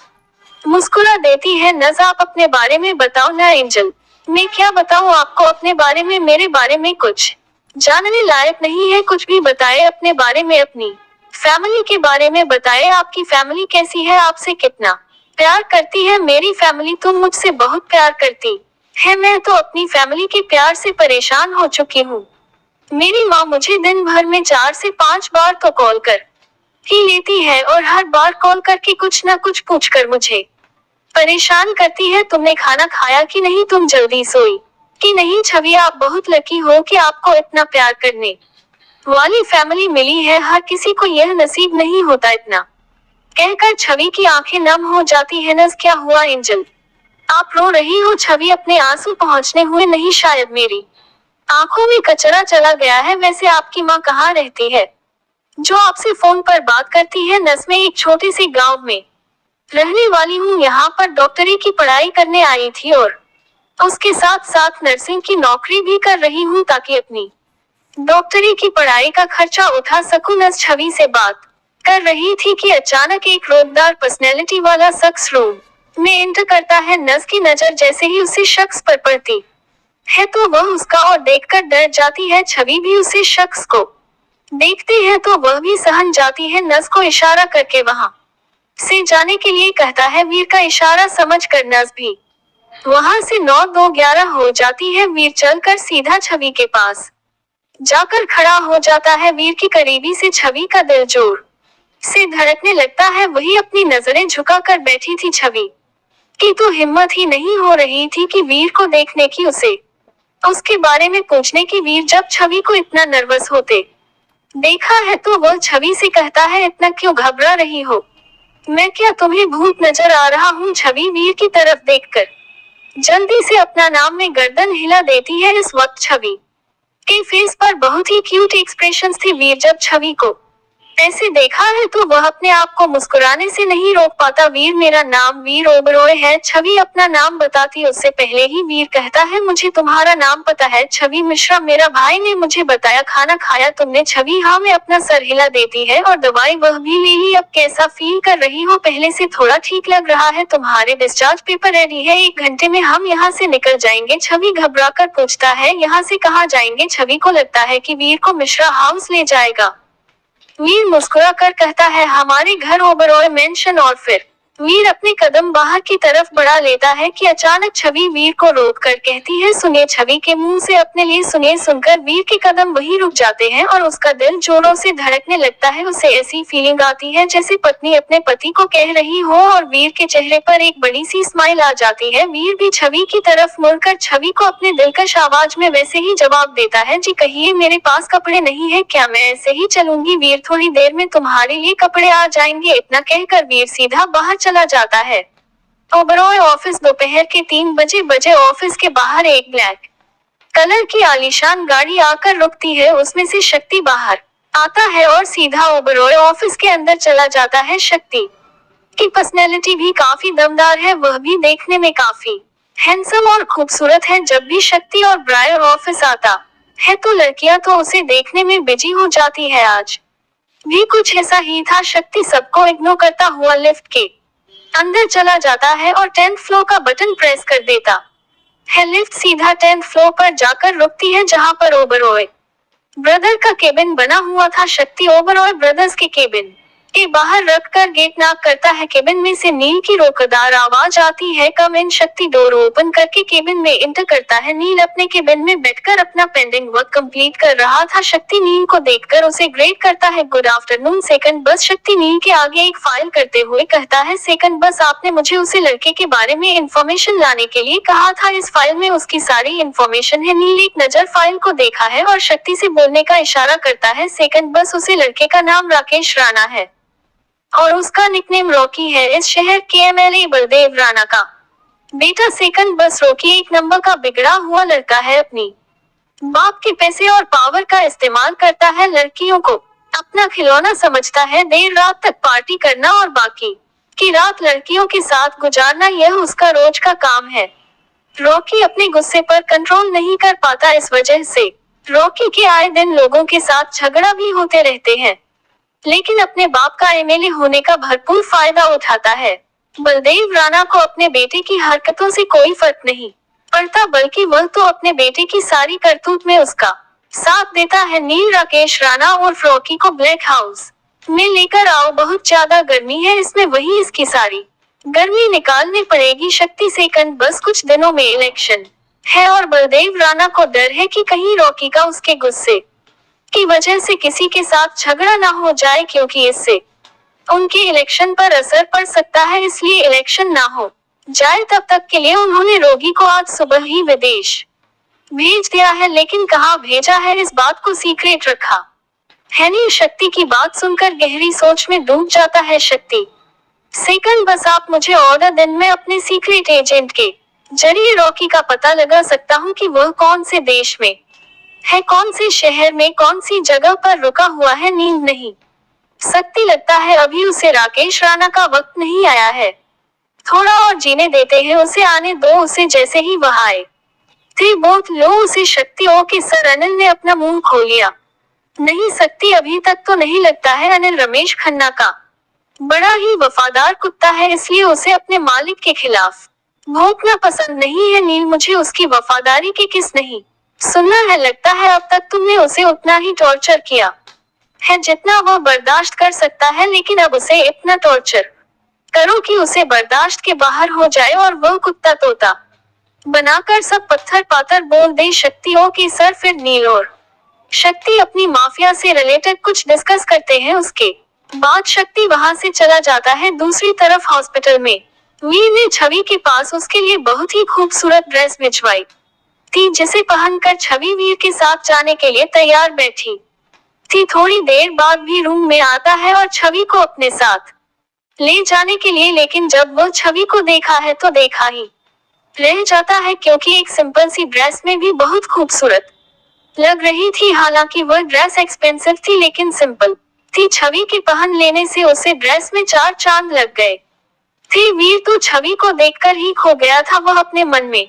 मुस्कुरा देती है। नर्स, आप अपने बारे में बताओ ना। एंजल, मैं क्या बताऊं आपको अपने बारे में? मेरे बारे में कुछ जानने लायक नहीं है, कुछ भी बताए अपने बारे में, अपनी फैमिली के बारे में बताए। आपकी फैमिली कैसी है, आपसे कितना प्यार करती है? मेरी फैमिली तो मुझसे बहुत प्यार करती है, मैं तो अपनी फैमिली के प्यार से परेशान हो चुकी हूँ। मेरी माँ मुझे दिन भर में 4 से 5 बार तो कॉल कर ही लेती है और हर बार कॉल करके कुछ न कुछ पूछकर मुझे परेशान करती है। तुमने खाना खाया कि नहीं? तुम जल्दी सोई कि नहीं? छवि, आप बहुत लकी हो कि आपको इतना प्यार करने वाली फैमिली मिली है, हर किसी को यह नसीब नहीं होता इतना। कहकर छवि की आंखें नम हो जाती है। नस क्या हुआ एंजल, आप रो रही हो? छवि अपने आंसू पहुंचने हुए नहीं, शायद मेरी आंखों में कचरा चला गया है। वैसे आपकी माँ कहाँ रहती है जो आपसे फोन पर बात करती है? नस में एक छोटे से गांव में रहने वाली हूँ, यहाँ पर डॉक्टरी की पढ़ाई करने आई थी और उसके साथ साथ नर्सिंग की नौकरी भी कर रही हूँ ताकि अपनी डॉक्टरी की पढ़ाई का खर्चा उठा सकूं। नस छवि से बात कर रही थी कि अचानक एक रोबदार पर्सनैलिटी वाला शख्स रूम में एंटर करता है। नस की नजर जैसे ही उसी शख्स पर पड़ती है तो वह उसका और देखकर डर जाती है। छवि भी उसी शख्स को देखती है तो वह भी सहम जाती है। नस को इशारा करके वहां से जाने के लिए कहता है। वीर का इशारा समझकर नस भी वहां से 9-2-11 हो जाती है। वीर चलकर सीधा छवि के पास जाकर खड़ा हो जाता है। वीर की करीबी से छवि का दिल जोर से धड़कने लगता है। वही अपनी नजरें झुकाकर बैठी थी। छवि की तो हिम्मत ही नहीं हो रही थी कि वीर को देखने की, उसे उसके बारे में पूछने की। वीर जब छवि को इतना नर्वस होते देखा है तो वह छवि से कहता है, इतना क्यों घबरा रही हो? मैं क्या तुम्हें भूत नजर आ रहा हूँ? छवि वीर की तरफ देखकर जल्दी से अपना नाम में गर्दन हिला देती है। इस वक्त छवि के फेस पर बहुत ही क्यूट एक्सप्रेशंस थे। वीर जब छवि को ऐसे देखा है तो वह अपने आप को मुस्कुराने से नहीं रोक पाता। वीर, मेरा नाम वीर ओबरॉय है। छवि अपना नाम बताती उससे पहले ही वीर कहता है, मुझे तुम्हारा नाम पता है। छवि, मिश्रा, मेरा भाई ने मुझे बताया। खाना खाया तुमने? छवि, हाँ। में अपना सर हिला देती है। और दवाई वह भी ले ली। अब कैसा फील कर रही हो? पहले से थोड़ा ठीक लग रहा है। तुम्हारे डिस्चार्ज पेपर रेडी है, 1 घंटे में हम यहाँ से निकल जाएंगे। छवि घबरा कर पूछता है, यहाँ से कहाँ जाएंगे? छवि को लगता है कि वीर को मिश्रा हाउस ले जाएगा। वीर मुस्कुरा कर कहता है, हमारे घर ओबरॉय मेंशन। और फिर वीर अपने कदम बाहर की तरफ बढ़ा लेता है कि अचानक छवि वीर को रोक कर कहती है, सुनिए। छवि के मुंह से अपने लिए सुनिए सुनकर वीर के कदम वहीं रुक जाते हैं और उसका दिल जोरों से धड़कने लगता है। उसे ऐसी फीलिंग आती है जैसे पत्नी अपने पति को कह रही हो और वीर के चेहरे पर एक बड़ी सी स्माइल आ जाती है। वीर भी छवि की तरफ मुड़कर छवि को अपने दिलकश आवाज में वैसे ही जवाब देता है, जी कहिए, मेरे पास कपड़े नहीं है क्या? मैं ऐसे ही चलूंगी वीर, थोड़ी देर में तुम्हारे लिए कपड़े आ जाएंगे। इतना कहकर वीर सीधा बाहर चला जाता है। ओबरॉय ऑफिस। दोपहर के 3 बजे ऑफिस के बाहर एक ब्लैक कलर की आलीशान गाड़ी आकर रुकती है। उसमें से शक्ति बाहर आता है और सीधा ओबरॉय ऑफिस के अंदर चला जाता है। शक्ति की पर्सनैलिटी भी काफी दमदार है, वह भी देखने में काफी हैंडसम और खूबसूरत है। जब भी शक्ति और ब्रायर ऑफिस आता है तो लड़कियां तो उसे देखने में बिजी हो जाती है। आज भी कुछ ऐसा ही था। शक्ति सबको इग्नोर करता हुआ लिफ्ट के अंदर चला जाता है और 10th फ्लोर का बटन प्रेस कर देता है। लिफ्ट सीधा 10th फ्लोर पर जाकर रुकती है जहां पर ओबरॉय ब्रदर का केबिन बना हुआ था। शक्ति ओबरॉय ब्रदर्स के केबिन के बाहर रखकर गेट नॉक करता है। केबिन में से नील की रोकदार आवाज आती है, कम इन। शक्ति डोर ओपन करके केबिन में एंटर करता है। नील अपने केबिन में बैठकर अपना पेंडिंग वर्क कंप्लीट कर रहा था। शक्ति नील को देखकर उसे ग्रेट करता है, गुड आफ्टरनून सेकंड बस। शक्ति नील के आगे एक फाइल करते हुए कहता है, सेकंड बस, आपने मुझे उसे लड़के के बारे में इंफॉर्मेशन लाने के लिए कहा था। इस फाइल में उसकी सारी इंफॉर्मेशन है। नील एक नजर फाइल को देखा है और शक्ति से बोलने का इशारा करता है, सेकंड बस, उसे लड़के का नाम राकेश राणा है और उसका निकनेम रॉकी है। इस शहर के एमएलए बलदेव राणा का बेटा सेकंड बस। रॉकी 1 नंबर का बिगड़ा हुआ लड़का है, अपनी बाप के पैसे और पावर का इस्तेमाल करता है, लड़कियों को अपना खिलौना समझता है। देर रात तक पार्टी करना और बाकी की रात लड़कियों के साथ गुजारना, यह उसका रोज का काम है। रॉकी अपने गुस्से पर कंट्रोल नहीं कर पाता, इस वजह से रॉकी के आए दिन लोगों के साथ झगड़ा भी होते रहते हैं, लेकिन अपने बाप का एमएलए होने का भरपूर फायदा उठाता है। बलदेव राणा को अपने बेटे की हरकतों से कोई फर्क नहीं पड़ता, बल्कि वह तो अपने बेटे की सारी करतूत में उसका साथ देता है। नील राकेश राणा और रॉकी को ब्लैक हाउस में लेकर आओ, बहुत ज्यादा गर्मी है इसमें, वही इसकी सारी गर्मी निकालनी पड़ेगी। शक्ति सेकंड बस, कुछ दिनों में इलेक्शन है और बलदेव राणा को डर है कि कहीं रॉकी का उसके गुस्से की वजह से किसी के साथ झगड़ा ना हो जाए, क्योंकि इससे उनके इलेक्शन पर असर पड़ सकता है। इसलिए इलेक्शन ना हो जाए तब तक के लिए उन्होंने रोगी को आज सुबह ही विदेश भेज दिया है, लेकिन कहाँ भेजा है इस बात को सीक्रेट रखा है नील शक्ति की बात सुनकर गहरी सोच में डूब जाता है शक्ति। सेकंड बस आप मुझे ऑर्डर दें, मैं अपने सीक्रेट एजेंट के जरिए रॉकी का पता लगा सकता हूँ कि वह कौन से देश में है, कौन से शहर में, कौन सी जगह पर रुका हुआ है। नींद नहीं सकती, लगता है अभी उसे राकेश राणा का वक्त नहीं आया है। थोड़ा और जीने देते हैं उसे, आने दो उसे जैसे ही वह आए। थी बहुत लो उसे शक्ति ओ के सर अनिल ने अपना मुंह खोल लिया। नहीं सकती, अभी तक तो नहीं लगता है अनिल रमेश खन्ना का बड़ा ही वफादार कुत्ता है, इसलिए उसे अपने मालिक के खिलाफ भौंकना पसंद नहीं है। नील मुझे उसकी वफादारी के किस नहीं सुनना है, लगता है अब तक तुमने उसे उतना ही टॉर्चर किया है जितना वह बर्दाश्त कर सकता है, लेकिन अब उसे इतना टॉर्चर करो कि उसे बर्दाश्त के बाहर हो जाए और वह कुत्ता तोता बनाकर सब पत्थर पातर बोल दे। शक्ति ओ के सर फिर नील और शक्ति अपनी माफिया से रिलेटेड कुछ डिस्कस करते हैं। उसके बाद शक्ति वहां से चला जाता है। दूसरी तरफ हॉस्पिटल में वीर ने छवि के पास उसके लिए बहुत ही खूबसूरत ड्रेस भिजवाई थी, जिसे पहनकर छवि वीर के साथ जाने के लिए तैयार बैठी थी। थोड़ी देर बाद भी रूम में आता है और छवि को अपने साथ ले जाने के लिए, लेकिन जब वह छवि को देखा है तो देखा ही रह जाता है, क्योंकि एक सिंपल सी ड्रेस में भी बहुत खूबसूरत लग रही थी। हालांकि वह ड्रेस एक्सपेंसिव थी लेकिन सिंपल थी। छवि के पहन लेने से उसे ड्रेस में 4 चांद लग गए थे। वीर तो छवि को देखकर ही खो गया था। वह अपने मन में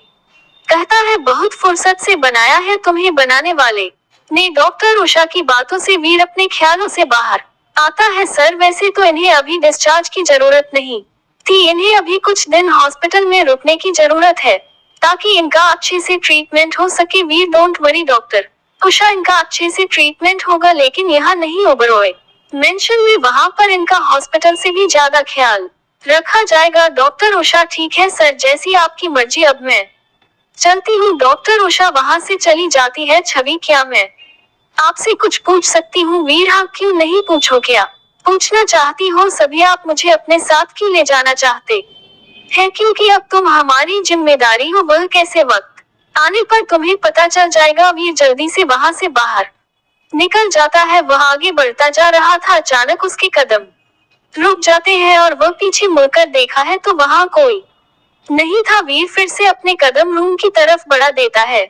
कहता है बहुत फुर्सत से बनाया है तुम्हें बनाने वाले ने। डॉक्टर उषा की बातों से वीर अपने ख्यालों से बाहर आता है। सर वैसे तो इन्हें अभी डिस्चार्ज की जरूरत नहीं थी, इन्हें अभी कुछ दिन हॉस्पिटल में रुकने की जरूरत है ताकि इनका अच्छे से ट्रीटमेंट हो सके। वीर डोंट वरी डॉक्टर उषा, इनका अच्छे से ट्रीटमेंट होगा, लेकिन यहाँ नहीं ओबरॉय मेंशन में, वहाँ पर इनका हॉस्पिटल से भी ज्यादा ख्याल रखा जाएगा। डॉक्टर उषा ठीक है सर, जैसी आपकी मर्जी, अब मैं चलती हूँ। डॉक्टर उषा वहाँ से चली जाती है। छवि क्या मैं आपसे कुछ पूछ सकती हूँ? वीर हाँ, क्यों नहीं, पूछो क्या पूछना चाहती हो? सभी आप मुझे अपने साथ क्यों ले जाना चाहते हैं? क्योंकि अब तुम हमारी जिम्मेदारी हो। वह कैसे? वक्त आने पर तुम्हें पता चल जाएगा। वीर जल्दी से वहाँ से बाहर निकल जाता है। वह आगे बढ़ता जा रहा था, अचानक उसके कदम रुक जाते हैं और वह पीछे मुड़कर देखा है तो वहाँ कोई नहीं था। वीर फिर से अपने कदम रूम की तरफ बढ़ा देता है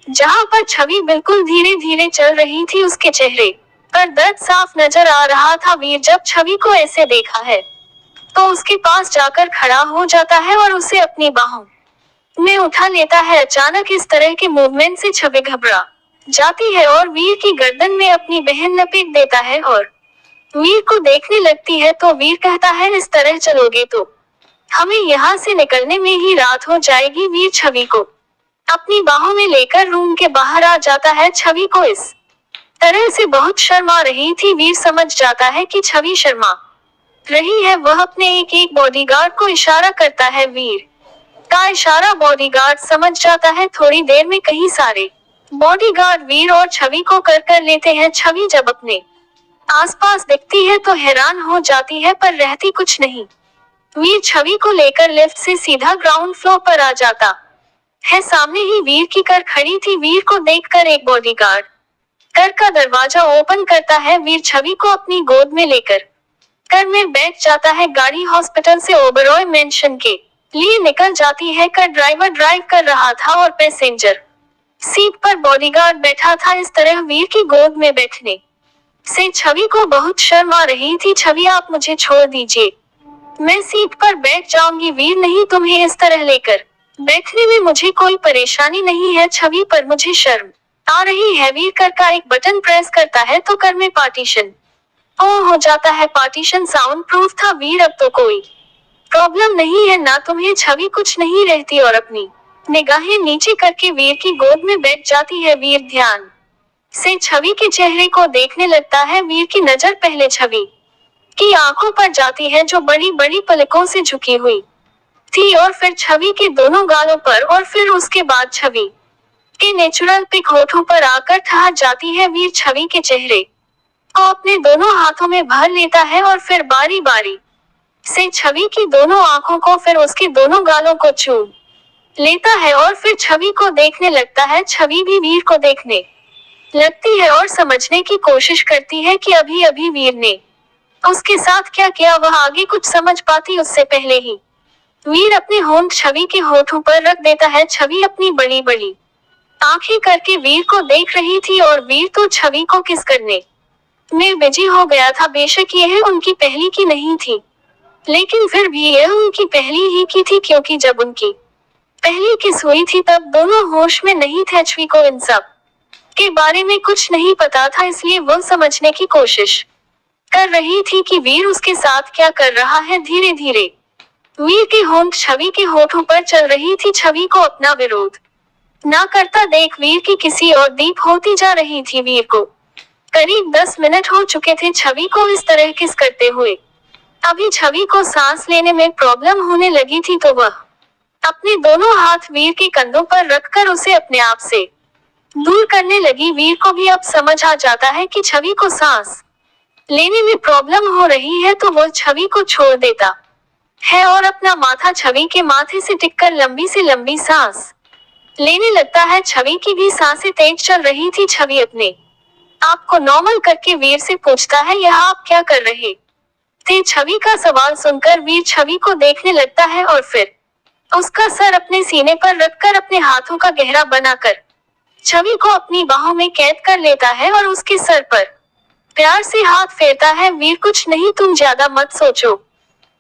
जहाँ पर छवि बिल्कुल धीरे धीरे चल रही थी। उसके चेहरे पर दर्द साफ नजर आ रहा था। वीर जब छवि को ऐसे देखा है तो उसके पास जाकर खड़ा हो जाता है और उसे अपनी बाहों में उठा लेता है। अचानक इस तरह के मूवमेंट से छवि घबरा जाती है और वीर की गर्दन में अपनी बहन लपेट देता है और वीर को देखने लगती है। तो वीर कहता है इस तरह चलोगे तो हमें यहाँ से निकलने में ही रात हो जाएगी। वीर छवि को अपनी बाहों में लेकर रूम के बाहर आ जाता है। छवि को इस तरह से बहुत शर्मा रही थी। वीर समझ जाता है कि छवि शर्मा रही है। वह अपने एक एक बॉडीगार्ड को इशारा करता है। वीर का इशारा बॉडीगार्ड समझ जाता है। थोड़ी देर में कई सारे बॉडीगार्ड वीर और छवि को कर लेते हैं। छवि जब अपने आसपास दिखती है तो हैरान हो जाती है, पर रहती कुछ नहीं। वीर छवि को लेकर लिफ्ट से सीधा ग्राउंड फ्लोर पर आ जाता है। सामने ही वीर की कर खड़ी थी। वीर को देखकर एक बॉडीगार्ड कर का दरवाजा ओपन करता है। वीर छवि को अपनी गोद में लेकर कर में बैठ जाता है। गाड़ी हॉस्पिटल से ओबरॉय मेंशन के लिए निकल जाती है। कर ड्राइवर ड्राइव कर रहा था और पैसेंजर सीट पर बॉडीगार्ड बैठा था। इस तरह वीर की गोद में बैठने से छवि को बहुत शर्म आ रही थी। छवि आप मुझे छोड़ दीजिए, मैं सीट पर बैठ जाऊंगी। वीर नहीं, तुम्हें इस तरह लेकर बैठने में मुझे कोई परेशानी नहीं है छवि, पर मुझे शर्म आ रही है। वीर कर का एक बटन प्रेस करता है तो कर में पार्टीशन ऑन हो जाता है। पार्टीशन साउंड प्रूफ था। वीर अब तो कोई प्रॉब्लम नहीं है ना तुम्हें? छवि कुछ नहीं रहती और अपनी निगाहें नीचे करके वीर की गोद में बैठ जाती है। वीर ध्यान से छवि के चेहरे को देखने लगता है। वीर की नजर पहले छवि की आंखों पर जाती है जो बड़ी बड़ी पलकों से झुकी हुई थी, और फिर छवि के दोनों गालों पर, और फिर उसके बाद छवि के नेचुरल पिक होठों पर आकर ठहर जाती है। वीर छवि के चेहरे को अपने दोनों हाथों में भर लेता है और फिर बारी बारी से छवि की दोनों आंखों को, फिर उसके दोनों गालों को चूम लेता है और फिर छवि को देखने लगता है। छवि भी वीर को देखने लगती है और समझने की कोशिश करती है कि अभी अभी वीर ने उसके साथ क्या किया। वह आगे कुछ समझ पाती उससे पहले ही वीर अपने होंठ छवि के होठों पर रख देता है। छवि अपनी बड़ी बड़ी आंखें करके वीर को देख रही थी और वीर तो छवि को किस करने में बिजी हो गया था। बेशक यह उनकी पहली की नहीं थी, लेकिन फिर भी यह उनकी पहली ही की थी, क्योंकि जब उनकी पहली किस हुई थी तब दोनों होश में नहीं थे। छवि को इन सब के बारे में कुछ नहीं पता था, इसलिए वह समझने की कोशिश कर रही थी कि वीर उसके साथ क्या कर रहा है। धीरे धीरे वीर के होंठ छवि के होठों पर चल रही थी। छवि को अपना विरोध ना करता देख वीर की किसी और दीप होती जा रही थी। वीर को करीब 10 मिनट हो चुके थे छवि को इस तरह किस करते हुए। अभी छवि को सांस लेने में प्रॉब्लम होने लगी थी, तो वह अपने दोनों हाथ वीर के कंधों पर रखकर उसे अपने आप से दूर करने लगी। वीर को भी अब समझ आ जाता है कि छवि को सांस लेने में प्रॉब्लम हो रही है, तो वह छवि को छोड़ देता है और अपना माथा छवि के माथे से टिककर लंबी से लंबी सांस लेने लगता है। छवि की भी सांसें तेज चल रही थी। छवि अपने आप को नॉर्मल करके वीर से पूछता है, यह आप क्या कर रहे थे? छवि का सवाल सुनकर वीर छवि को देखने लगता है और फिर उसका सर अपने सीने पर रखकर अपने हाथों का गहरा बनाकर छवि को अपनी बाहों में कैद कर लेता है और उसके सर पर प्यार से हाथ फेरता है। वीर कुछ नहीं, तुम ज्यादा मत सोचो,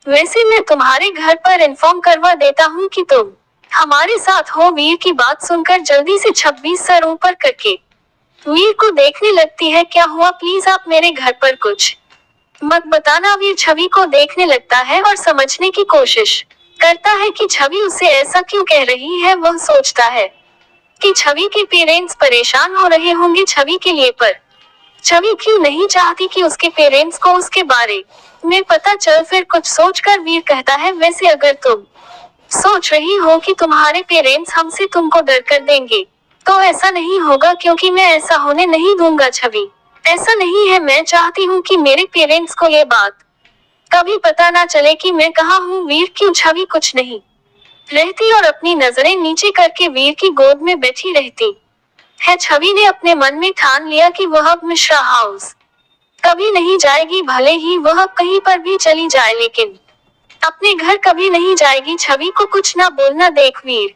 वैसे मैं तुम्हारे घर पर इन्फॉर्म करवा देता हूँ कि तुम हमारे साथ हो। वीर की बात सुनकर जल्दी से 26 सर ऊपर करके वीर को देखने लगती है। क्या हुआ? प्लीज आप मेरे घर पर कुछ मत बताना। वीर छवि को देखने लगता है और समझने की कोशिश करता है कि छवि उसे ऐसा क्यों कह रही है। वह सोचता है कि छवि के पेरेंट्स परेशान हो रहे होंगे छवि के लिए, पर छवि क्यों नहीं चाहती कि उसके पेरेंट्स को उसके बारे में पता चल। फिर कुछ सोचकर वीर कहता है, वैसे अगर तुम सोच रही हो कि तुम्हारे पेरेंट्स हमसे तुमको डर कर देंगे, तो ऐसा नहीं होगा, क्योंकि मैं ऐसा होने नहीं दूंगा। छवि ऐसा नहीं है, मैं चाहती हूँ कि मेरे पेरेंट्स को ये बात कभी पता ना चले कि मैं कहाँ हूँ। वीर क्यों छवि कुछ नहीं रहती और अपनी नजरें नीचे करके वीर की गोद में बैठी रहती है। छवि ने अपने मन में ठान लिया कि वह अब मिश्रा हाउस कभी नहीं जाएगी, भले ही वह कहीं पर भी चली जाए, लेकिन अपने घर कभी नहीं जाएगी। छवि को कुछ ना बोलना देख वीर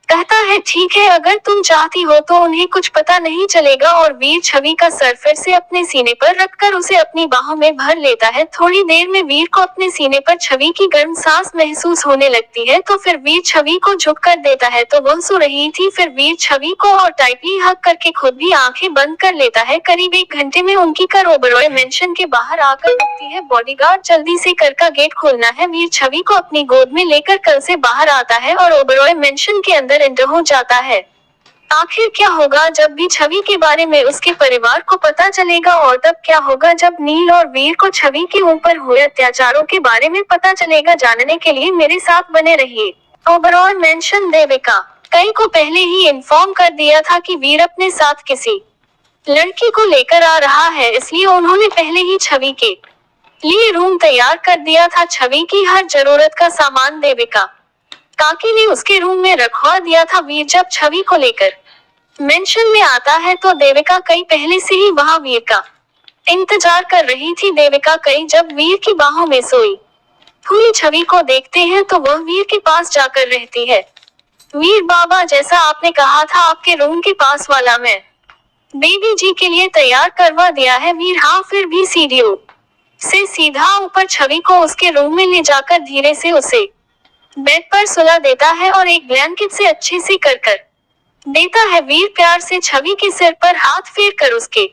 कहता है, ठीक है, अगर तुम चाहती हो तो उन्हें कुछ पता नहीं चलेगा। और वीर छवि का सर फिर से अपने सीने पर रखकर उसे अपनी बाहों में भर लेता है। थोड़ी देर में वीर को अपने सीने पर छवि की गर्म सांस महसूस होने लगती है, तो फिर वीर छवि को झुक कर देता है, तो वह सो रही थी। फिर वीर छवि को और टाइटली हग करके खुद भी आंखें बंद कर लेता है। करीब 1 घंटे में उनकी कार ओबरॉय मेंशन के बाहर आकर रुकती है। बॉडीगार्ड जल्दी से कार का गेट खोलना है। वीर छवि को अपनी गोद में लेकर कल से बाहर आता है और ओबरॉय मेंशन के अंदर एंटर हो जाता है। आखिर क्या होगा जब भी छवि के बारे में उसके परिवार को पता चलेगा, और तब क्या होगा जब नील और वीर को छवि के ऊपर हुए अत्याचारों के बारे में पता चलेगा? जानने के लिए मेरे साथ बने रहिए। ओबरॉय मेंशन देविका कई को पहले ही इन्फॉर्म कर दिया था कि वीर अपने साथ किसी लड़की को लेकर आ रहा है, इसलिए उन्होंने पहले ही छवि के लिए रूम तैयार कर दिया था। छवि की हर जरूरत का सामान देविका काकी ने उसके रूम में रखवा दिया था। वीर जब छवि को लेकर मेंशन में आता है तो देविका कई पहले से ही वहां वीर का इंतजार कर रही थी। देविका कई जब वीर की बाहों में सोई हुई छवि को देखते हैं तो वह वीर के पास जाकर रहती है। वीर बाबा, जैसा आपने कहा था आपके रूम के पास वाला मैं बेबी जी के लिए तैयार करवा दिया है। वीर, हाँ। फिर भी सीढ़ियों से सीधा ऊपर छवि को उसके रूम में ले जाकर धीरे से उसे बेड पर सुला देता है और एक ब्लैंकेट से अच्छे से कर देता है। वीर प्यार से छवि के सिर पर हाथ फेर कर उसके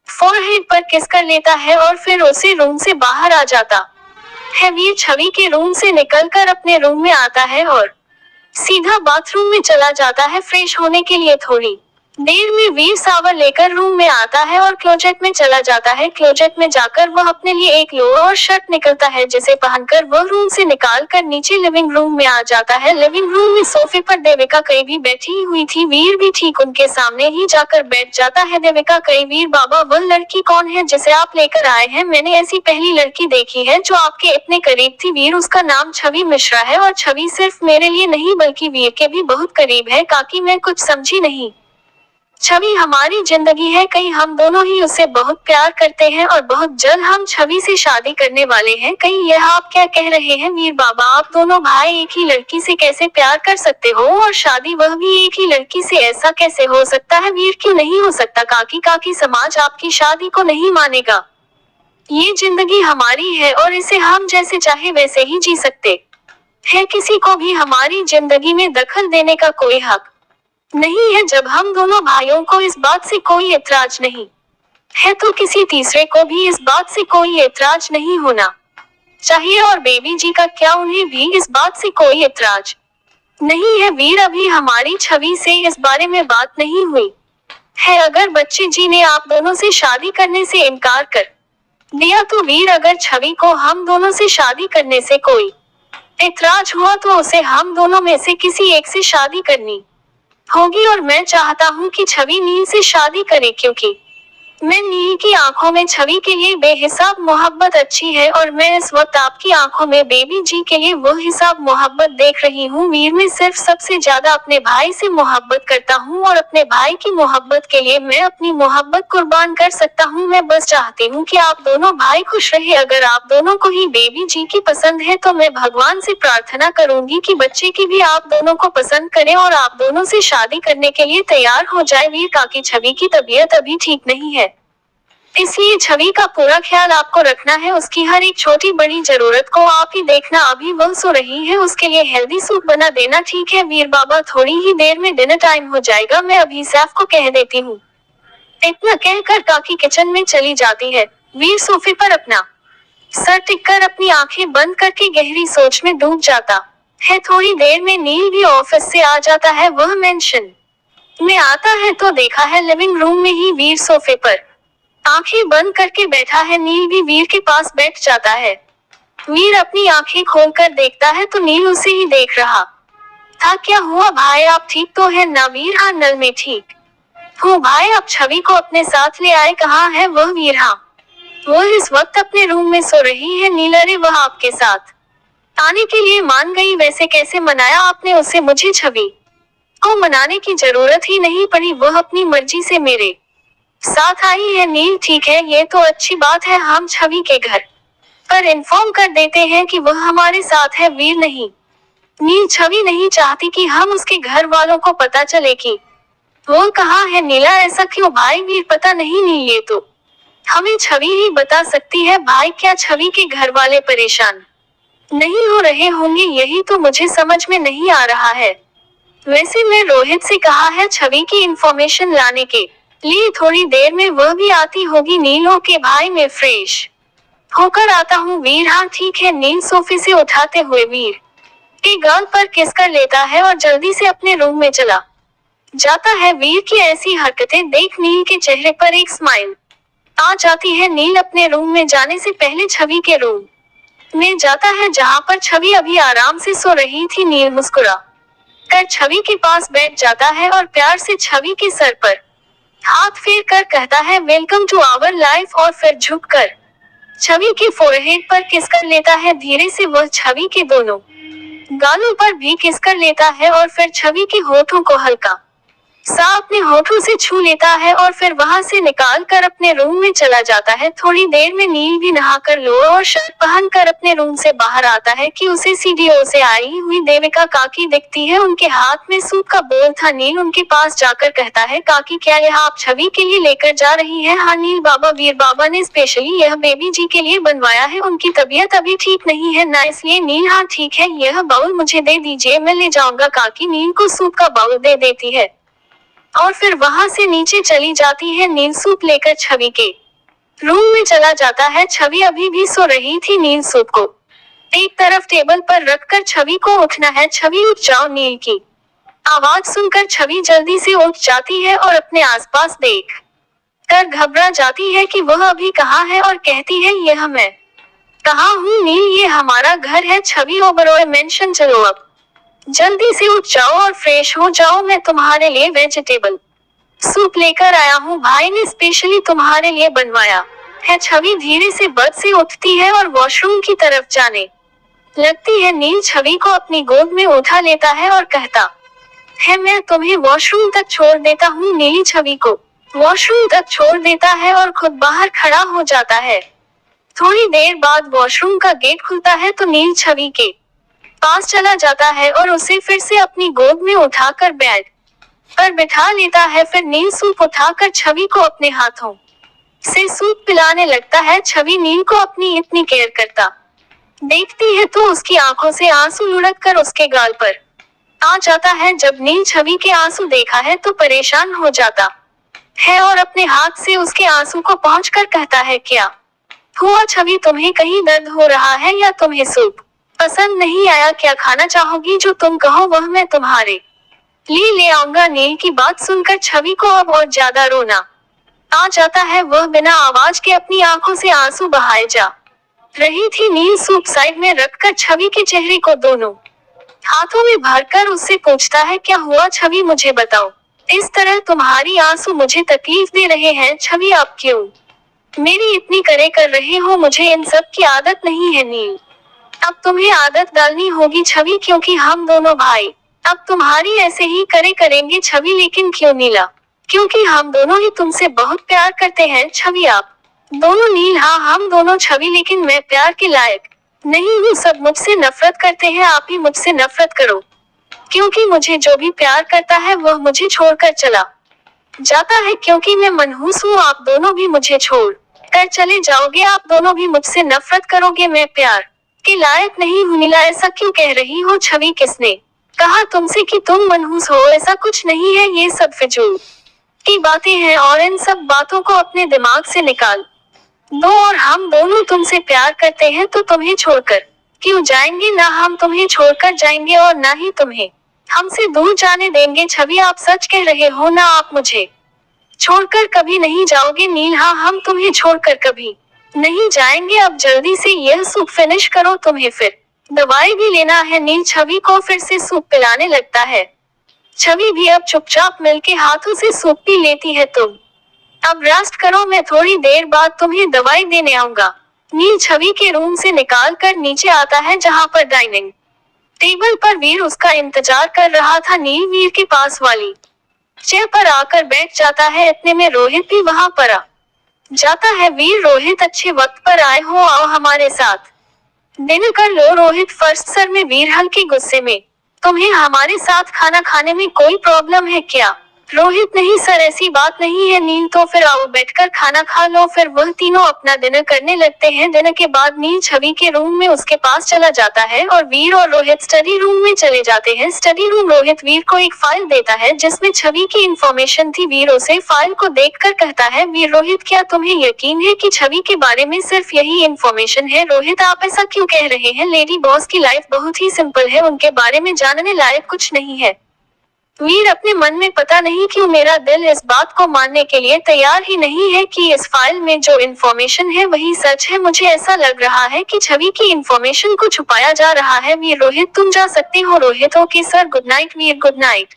फोरहेड पर किस कर लेता है और फिर उसे रूम से बाहर आ जाता है। वीर छवि के रूम से निकलकर अपने रूम में आता है और सीधा बाथरूम में चला जाता है फ्रेश होने के लिए। थोड़ी देर में वीर सावर लेकर रूम में आता है और क्लोजेट में चला जाता है। क्लोजेट में जाकर वह अपने लिए एक लोअर और शर्ट निकलता है, जिसे पहनकर वह रूम से निकाल कर नीचे लिविंग रूम में आ जाता है। लिविंग रूम में सोफे पर देविका कई भी बैठी हुई थी। वीर भी ठीक उनके सामने ही जाकर बैठ जाता है। देविका कई, वीर बाबा, वह लड़की कौन है जिसे आप लेकर आए हैं? मैंने ऐसी पहली लड़की देखी है जो आपके इतने करीब थी। वीर, उसका नाम छवि मिश्रा है और छवि सिर्फ मेरे लिए नहीं बल्कि वीर के भी बहुत करीब है। काकी, मैं कुछ समझी नहीं। छवि हमारी जिंदगी है, कहीं हम दोनों ही उससे बहुत प्यार करते हैं और बहुत जल्द हम छवि से शादी करने वाले हैं। कहीं यह आप क्या कह रहे हैं वीर बाबा? आप दोनों भाई एक ही लड़की से कैसे प्यार कर सकते हो और शादी वह भी एक ही लड़की से? ऐसा कैसे हो सकता है वीर? क्यों नहीं हो सकता? काकी समाज आपकी शादी को नहीं मानेगा। ये जिंदगी हमारी है और इसे हम जैसे चाहे वैसे ही जी सकते है। किसी को भी हमारी जिंदगी में दखल देने का कोई हक नहीं है। जब हम दोनों भाइयों को इस बात से कोई ऐतराज नहीं है तो किसी तीसरे को भी इस बात से कोई ऐतराज नहीं होना चाहिए। और बेबी जी का क्या, उन्हें भी इस बात से कोई ऐतराज नहीं है वीर? अभी हमारी छवि से इस बारे में बात नहीं हुई है। अगर बच्चे जी ने आप दोनों से शादी करने से इनकार कर दिया तो वीर, अगर छवि को हम दोनों से शादी करने से कोई ऐतराज हुआ तो उसे हम दोनों में से किसी एक से शादी करनी होगी। और मैं चाहता हूँ कि छवि नील से शादी करे, क्योंकि मैं नील की आंखों में छवि के लिए बेहिसाब मोहब्बत अच्छी है और मैं इस वक्त आपकी आंखों में बेबी जी के लिए वो हिसाब मोहब्बत देख रही हूँ। वीर, मैं सिर्फ सबसे ज्यादा अपने भाई से मोहब्बत करता हूँ और अपने भाई की मोहब्बत के लिए मैं अपनी मोहब्बत कुर्बान कर सकता हूँ। मैं बस चाहती हूँ कि आप दोनों भाई खुश रहे। अगर आप दोनों को ही बेबी जी की पसंद है तो मैं भगवान से प्रार्थना करूंगी कि बच्चे की भी आप दोनों को पसंद करे और आप दोनों से शादी करने के लिए तैयार हो जाए। वीर, काकी छवि की तबीयत अभी ठीक नहीं है, इसलिए छवि का पूरा ख्याल आपको रखना है। उसकी हर एक छोटी बड़ी जरूरत को आप ही देखना। अभी वह सो रही है, उसके लिए हेल्दी सूप बना देना, ठीक है वीर बाबा? थोड़ी ही देर में डिनर टाइम हो जाएगा, मैं अभी सैफ को कह देती हूँ। इतना कहकर काकी किचन में चली जाती है। वीर सोफे पर अपना सर टिककर अपनी आंखें बंद करके गहरी सोच में डूब जाता है। थोड़ी देर में नील भी ऑफिस से आ जाता है। वह मेंशन में आता है तो देखा है लिविंग रूम में ही वीर सोफे पर आंखें बंद करके बैठा है। नील भी वीर के पास बैठ जाता है। वीर अपनी आंखें खोलकर देखता है तो नील उसे ही देख रहा था। क्या हुआ भाई, आप ठीक तो है ना? वीर, हाँ नल में ठीक हूँ भाई। आप छवि को अपने साथ ले आए? कहाँ है वह? वीर, हाँ वह इस वक्त अपने रूम में सो रही है। नील, अरे वह आपके साथ आने के लिए मान गई? वैसे कैसे मनाया आपने उसे? मुझे छवि को मनाने की जरूरत ही नहीं पड़ी, वह अपनी मर्जी से मेरे साथ आई है। नील, ठीक है, ये तो अच्छी बात है। हम छवि के घर पर इन्फॉर्म कर देते हैं कि वह हमारे साथ है। वीर, नहीं नील, छवि नहीं चाहती कि हम उसके घर वालों को पता चले कि वो कहाँ है। नीला, ऐसा क्यों भाई? वीर, पता नहीं नील, ये तो हमें छवि ही बता सकती है भाई। क्या छवि के घर वाले परेशान नहीं हो रहे होंगे? यही तो मुझे समझ में नहीं आ रहा है। वैसे मैं रोहित से कहा है छवि की इंफॉर्मेशन लाने के लिए, थोड़ी देर में वह भी आती होगी। नीलों के भाई, मैं फ्रेश होकर आता हूँ। वीर, हाँ ठीक है। नील सोफे से उठाते हुए वीर के गाल पर किस कर लेता है और जल्दी से अपने रूम में चला जाता है। वीर की ऐसी हरकतें देख नील के चेहरे पर एक स्माइल आ जाती है। नील अपने रूम में जाने से पहले छवि के रूम में जाता है जहाँ पर छवि अभी आराम से सो रही थी। नील मुस्कुरा कर छवि के पास बैठ जाता है और प्यार से छवि के सर पर हाथ फेर कर कहता है, वेलकम टू आवर लाइफ। और फिर झुक कर छवि के फोरहेड पर किस कर लेता है। धीरे से वह छवि के दोनों गालों पर भी किस कर लेता है और फिर छवि के होठों को हल्का सा अपने होठों से छू लेता है और फिर वहां से निकाल कर अपने रूम में चला जाता है। थोड़ी देर में नील भी नहाकर लोअर और शर्ट पहन कर अपने रूम से बाहर आता है कि उसे सीढ़ियों से आई हुई देविका काकी दिखती है। उनके हाथ में सूप का बोल था। नील उनके पास जाकर कहता है, काकी क्या यह आप छवि के लिए लेकर जा रही है? हाँ नील बाबा, वीर बाबा ने स्पेशली यह बेबी जी के लिए बनवाया है। उनकी तबीयत अभी ठीक नहीं है ना, इसलिए। नील, हाँ ठीक है, यह बाउल मुझे दे दीजिए, मैं ले जाऊंगा। काकी नील को सूप का बाउल दे देती है और फिर वहां से नीचे चली जाती है। नील सूप लेकर छवि के रूम में चला जाता है। छवि अभी भी सो रही थी। नील सूप को एक तरफ टेबल पर रखकर छवि को उठना है। छवि, उठ जाओ। नील की आवाज सुनकर छवि जल्दी से उठ जाती है और अपने आसपास देख कर घबरा जाती है कि वह अभी कहाँ है और कहती है, यह मैं कहाँ हूँ? नील, ये हमारा घर है। छवि, ओबरॉय मेंशन, चलो अब जल्दी से उठ जाओ और फ्रेश हो जाओ। मैं तुम्हारे लिए वेजिटेबल सूप लेकर आया हूँ, भाई ने स्पेशली तुम्हारे लिए बनवाया है। छवि धीरे से बेड से उठती है और वॉशरूम की तरफ जाने लगती है। नील छवि को अपनी गोद में उठा लेता है और कहता है, मैं तुम्हें वॉशरूम तक छोड़ देता हूँ। नीली छवि को वॉशरूम तक छोड़ देता है और खुद बाहर खड़ा हो जाता है। थोड़ी देर बाद वॉशरूम का गेट खुलता है तो नील छवि के पास चला जाता है और उसे फिर से अपनी गोद में उठाकर बेड पर बिठा लेता है। फिर नील सूप उठाकर छवि को अपने हाथों से सूप पिलाने लगता है। छवि नील को अपनी इतनी केयर करता देखती है तो उसकी आंखों से आंसू लुढ़क कर उसके गाल पर आ जाता है। जब नील छवि के आंसू देखा है तो परेशान हो जाता है और अपने हाथ से उसके आंसू को पहुंचकर कहता है, क्या हुआ छवि, तुम्हें कहीं दर्द हो रहा है या तुम्हें सूप पसंद नहीं आया? क्या खाना चाहोगी? जो तुम कहो वह मैं तुम्हारे लिए ले आऊंगा। नील की बात सुनकर छवि को अब और ज्यादा रोना आ जाता है। वह बिना आवाज के अपनी आंखों से आंसू बहाए जा रही थी। नील सूप साइड में रखकर छवि के चेहरे को दोनों हाथों में भरकर उससे पूछता है, क्या हुआ छवि, मुझे बताओ। इस तरह तुम्हारी आंसू मुझे तकलीफ दे रहे हैं। छवि, आप क्यों मेरी इतनी करे कर रहे हो? मुझे इन सब की आदत नहीं है नील। अब तुम्हें आदत डालनी होगी छवि, क्योंकि हम दोनों भाई अब तुम्हारी ऐसे ही करे करेंगे। छवि, लेकिन क्यों नीला? क्योंकि हम दोनों ही तुमसे बहुत प्यार करते हैं छवि। आप दोनों? नील, हाँ हम दोनों छवि, लेकिन मैं प्यार के लायक नहीं हूँ। सब मुझसे नफरत करते हैं, आप ही मुझसे नफरत करो, क्योंकि मुझे जो भी प्यार करता है वह मुझे छोड़कर चला जाता है। क्योंकि मैं मनहूस हूँ, आप दोनों भी मुझे छोड़ कर चले जाओगे। आप दोनों भी मुझसे नफरत करोगे। मैं प्यार के लायक नहीं हूँ। नीला, ऐसा क्यों कह रही हो छवि? किसने कहा तुमसे कि तुम मनहूस हो? ऐसा कुछ नहीं है, ये सब फिजूल की बातें हैं और इन सब बातों को अपने दिमाग से निकाल दो। और हम दोनों तुमसे प्यार करते हैं तो तुम्हें छोड़कर क्यों जाएंगे? ना हम तुम्हें छोड़कर जाएंगे और ना ही तुम्हें हमसे दूर जाने देंगे। छवि, आप सच कह रहे हो ना? आप मुझे छोड़कर कभी नहीं जाओगे? नील, हाँ हम तुम्हें छोड़कर कभी नहीं जाएंगे। अब जल्दी से यह सूप फिनिश करो, तुम्हें फिर दवाई भी लेना है। नील छवि को फिर से सूप पिलाने लगता है। छवि भी अब चुपचाप मिलके हाथों से सूप पी लेती है। तुम अब रेस्ट करो, मैं थोड़ी देर बाद तुम्हें दवाई देने आऊंगा। नील छवि के रूम से निकाल कर नीचे आता है, जहाँ पर डाइनिंग टेबल पर वीर उसका इंतजार कर रहा था। नील वीर के पास वाली चेयर पर आकर बैठ जाता है। इतने में रोहित भी वहाँ पर आ जाता है। वीर, रोहित अच्छे वक्त पर आए हो, आओ हमारे साथ डिनर कर लो। रोहित फर्स्ट सर में। वीर हल्के गुस्से में, तुम्हें हमारे साथ खाना खाने में कोई प्रॉब्लम है क्या? रोहित, नहीं सर, ऐसी बात नहीं है। नील, तो फिर आओ बैठकर खाना खा लो। फिर वह तीनों अपना डिनर करने लगते हैं। डिनर के बाद नील छवि के रूम में उसके पास चला जाता है और वीर और रोहित स्टडी रूम में चले जाते हैं। स्टडी रूम, रोहित वीर को एक फाइल देता है जिसमें छवि की इंफॉर्मेशन थी। वीर उसे फाइल को देखकर कहता है, वीर, रोहित, क्या तुम्हें यकीन है कि छवि के बारे में सिर्फ यही इंफॉर्मेशन है? रोहित, आप ऐसा क्यों कह रहे हैं? लेडी बॉस की लाइफ बहुत ही सिंपल है, उनके बारे में जानने लायक कुछ नहीं है। वीर अपने मन में, पता नहीं क्यों मेरा दिल इस बात को मानने के लिए तैयार ही नहीं है कि इस फाइल में जो इंफॉर्मेशन है वही सच है। मुझे ऐसा लग रहा है कि छवि की इंफॉर्मेशन को छुपाया जा रहा है। वीर, रोहित, तुम जा सकते हो। Rohit, okay sir, good night. Veer, good night.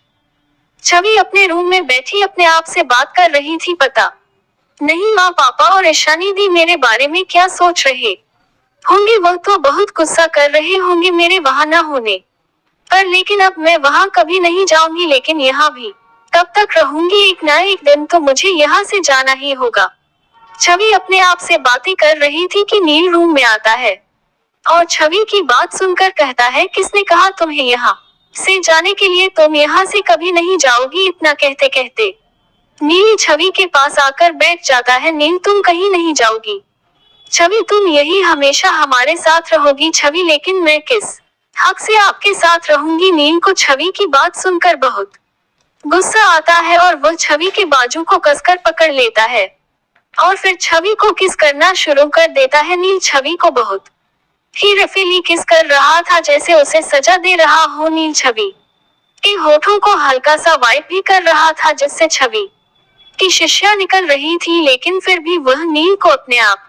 Chhavi अपने रूम में बैठी अपने आप से बात कर रही थी। पता नहीं माँ, पापा और ईशानी दी मेरे बारे में क्या सोच रहे होंगे। वह तो बहुत गुस्सा कर रहे होंगे मेरे वहां न होने पर, लेकिन अब मैं वहां कभी नहीं जाऊंगी। लेकिन यहाँ भी कब तक रहूंगी? एक ना एक दिन तो मुझे यहाँ से जाना ही होगा। छवि अपने आप से बातें कर रही थी कि नील रूम में आता है और छवि की बात सुनकर कहता है, किसने कहा तुम्हें यहाँ से जाने के लिए? तुम यहाँ से कभी नहीं जाओगी। इतना कहते कहते नील छवि के पास आकर बैठ जाता है। नील, तुम कहीं नहीं जाओगी। छवि, तुम यही हमेशा हमारे साथ रहोगी। छवि, लेकिन मैं किस हक से आपके साथ रहूंगी? नील को छवि की बात सुनकर बहुत गुस्सा आता है और वह छवि के बाजू को कसकर पकड़ लेता है और फिर छवि को किस करना शुरू कर देता है। नील छवि को बहुत ही रफीली किस कर रहा था, जैसे उसे सजा दे रहा हो। नील छवि के होठों को हल्का सा वाइप भी कर रहा था, जिससे छवि की शिष्या निकल रही थी, लेकिन फिर भी वह नील को अपने आप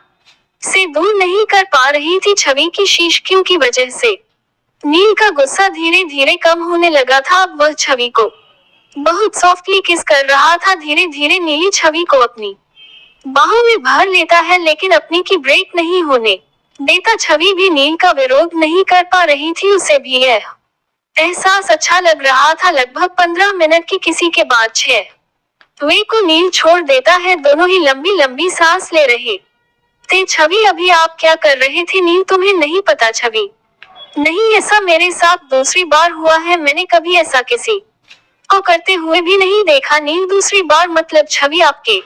से दूर नहीं कर पा रही थी छवि की शीशकियों की वजह से। नील का गुस्सा धीरे धीरे कम होने लगा था। अब वह छवि को बहुत सॉफ्टली किस कर रहा था। धीरे धीरे नीली छवि को अपनी बाहों में भर लेता है, लेकिन अपनी की ब्रेक नहीं होने देता। छवि भी नील का विरोध नहीं कर पा रही थी, उसे भी यह एहसास अच्छा लग रहा था। लगभग 15 मिनट की किसी के बाद 6 को नील छोड़ देता है। दोनों ही लंबी लंबी सांस ले रहे थे। छवि, अभी आप क्या कर रहे थे? नील, तुम्हें नहीं पता? छवि, नहीं, ऐसा मेरे साथ दूसरी बार हुआ है। मैंने कभी ऐसा किसी को करते हुए भी नहीं देखा। नील, दूसरी बार मतलब? छवि, आपके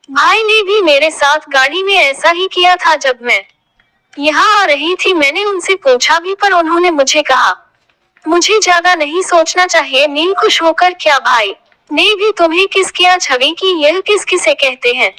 भाई ने भी मेरे साथ गाड़ी में ऐसा ही किया था जब मैं यहाँ आ रही थी। मैंने उनसे पूछा भी, पर उन्होंने मुझे कहा मुझे ज्यादा नहीं सोचना चाहिए। नील खुश होकर, क्या भाई ने भी तुम्हें किस किया? छवि की, यह किस किसे कहते हैं?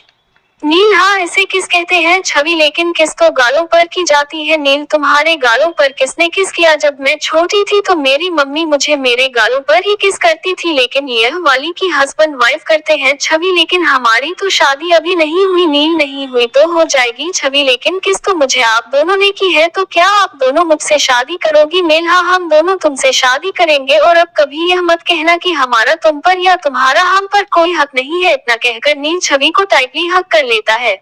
नील, हाँ, ऐसे किस कहते हैं? छवि, लेकिन किस तो गालों पर की जाती है। नील, तुम्हारे गालों पर किसने किस किया? जब मैं छोटी थी तो मेरी मम्मी मुझे मेरे गालों पर ही किस करती थी, लेकिन यह वाली की हस्बैंड वाइफ करते हैं। छवि, लेकिन हमारी तो शादी अभी नहीं हुई। नील, नहीं हुई तो हो जाएगी। छवि, लेकिन किस तो मुझे आप दोनों ने की है। तो क्या आप दोनों मुझसे शादी करोगी? नील, हाँ, हम दोनों तुमसे शादी करेंगे। और अब कभी यह मत कहना कि हमारा तुम पर या तुम्हारा हम पर कोई हक नहीं है। इतना कहकर नील छवि को टाइटली हक कर लेता है।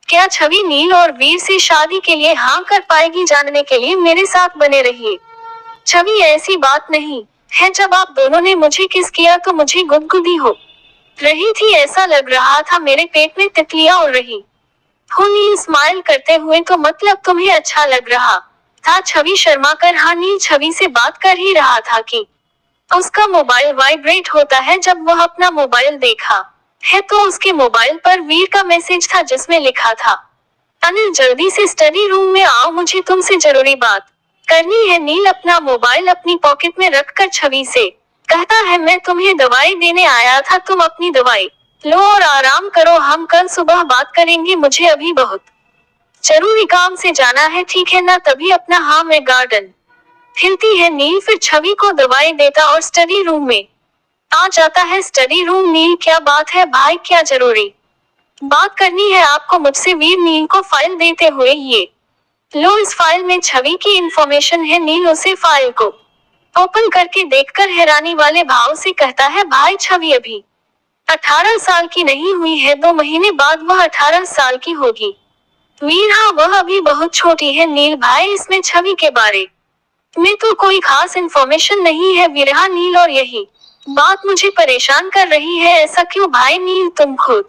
क्या छवि नील और वीर से शादी के लिए हाँ कर पाएगी? जानने के लिए मेरे साथ बने रहिए। छवि, ऐसी बात नहीं है। जब आप दोनों ने मुझे किस किया तो मुझे गुदगुदी हो रही थी। ऐसा लग रहा था मेरे पेट में तितलियां उड़ रही हो। नील स्माइल करते हुए, तो मतलब तुम्हें अच्छा लग रहा था? छवि शर्मा कर, हाँ। नील छवि से बात कर ही रहा था कि उसका मोबाइल वाइब्रेट होता है। जब वह अपना मोबाइल देखा है तो उसके मोबाइल पर वीर का मैसेज था जिसमें लिखा था, अनिल, जल्दी से स्टडी रूम में आओ, मुझे तुमसे जरूरी बात करनी है। नील अपना मोबाइल अपनी पॉकेट में रखकर छवि से कहता है, मैं तुम्हें दवाई देने आया था। तुम अपनी दवाई लो और आराम करो। हम कल सुबह बात करेंगे। मुझे अभी बहुत जरूरी काम से जाना है, ठीक है ना? तभी अपना हाँ में गार्डन हिलती है। नील फिर छवि को दवाई देता और स्टडी रूम में आ जाता है। स्टडी रूम, नील, क्या बात है भाई? क्या जरूरी बात करनी है आपको मुझसे? वीर नील को फाइल देते हुए, ये लो, इस फाइल में छवि की इंफॉर्मेशन है। नील उसे फाइल को ओपन करके देखकर हैरानी वाले भाव से कहता है, भाई, छवि अभी 18 साल की नहीं हुई है। 2 महीने बाद वह 18 साल की होगी। वीर, हाँ, वह अभी बहुत छोटी है। नील, भाई, इसमें छवि के बारे में तो कोई खास इंफॉर्मेशन नहीं है। वीर, हाँ, नील, और यही बात मुझे परेशान कर रही है। ऐसा क्यों भाई? नील, तुम खुद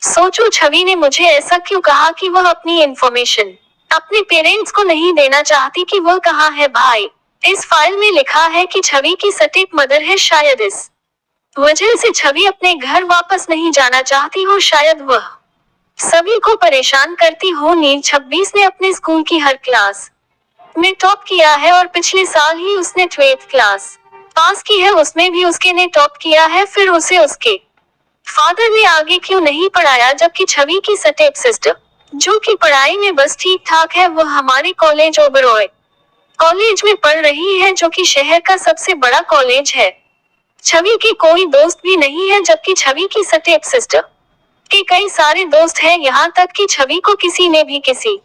सोचो। छवि ने मुझे ऐसा क्यों कहा कि वह अपनी इंफॉर्मेशन अपने पेरेंट्स को नहीं देना चाहती कि वह कहाँ है? भाई, इस फाइल में लिखा है कि छवि की सटीक मदर है। शायद इस वजह से छवि अपने घर वापस नहीं जाना चाहती हो। शायद वह सभी को परेशान करती हो। नील, 26 ने अपने स्कूल की हर क्लास में टॉप किया है और पिछले साल ही उसने 12th क्लास पास की है। उसमें भी उसके ने टॉप किया है। फिर उसे उसके फादर ने आगे क्यों नहीं पढ़ाया? जबकि छवि की स्टेप सिस्टर, जो कि पढ़ाई में बस ठीक ठाक है, वो हमारे कॉलेज ओबरॉय कॉलेज में पढ़ रही है, जो कि शहर का सबसे बड़ा कॉलेज है। छवि के कोई दोस्त भी नहीं है, जबकि छवि की स्टेप सिस्टर के कई सारे दोस्त हैं। यहाँ तक कि छवि को किसी ने किसी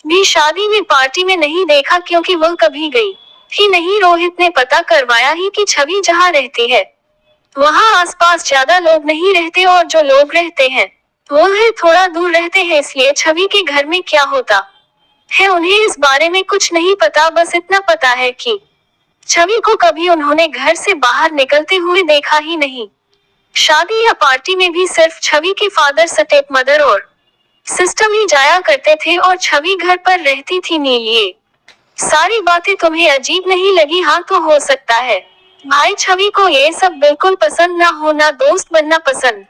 भी शादी में पार्टी में नहीं देखा, क्योंकि वह कभी गई ही नहीं। रोहित ने पता करवाया ही कि छवि जहाँ रहती है वहाँ आसपास ज्यादा लोग नहीं रहते, और जो लोग रहते हैं वो है थोड़ा दूर रहते हैं। इसलिए छवि के घर में क्या होता है उन्हें इस बारे में कुछ नहीं पता। बस इतना पता है कि छवि को कभी उन्होंने घर से बाहर निकलते हुए देखा ही नहीं। शादी या पार्टी में भी सिर्फ छवि के फादर, स्टेप मदर और सिस्टर ही जाया करते थे, और छवि घर पर रहती थी। नील, ये सारी बातें तुम्हें अजीब नहीं लगी? हाँ, तो हो सकता है भाई छवि को ये सब बिल्कुल पसंद ना हो, ना दोस्त बनना पसंद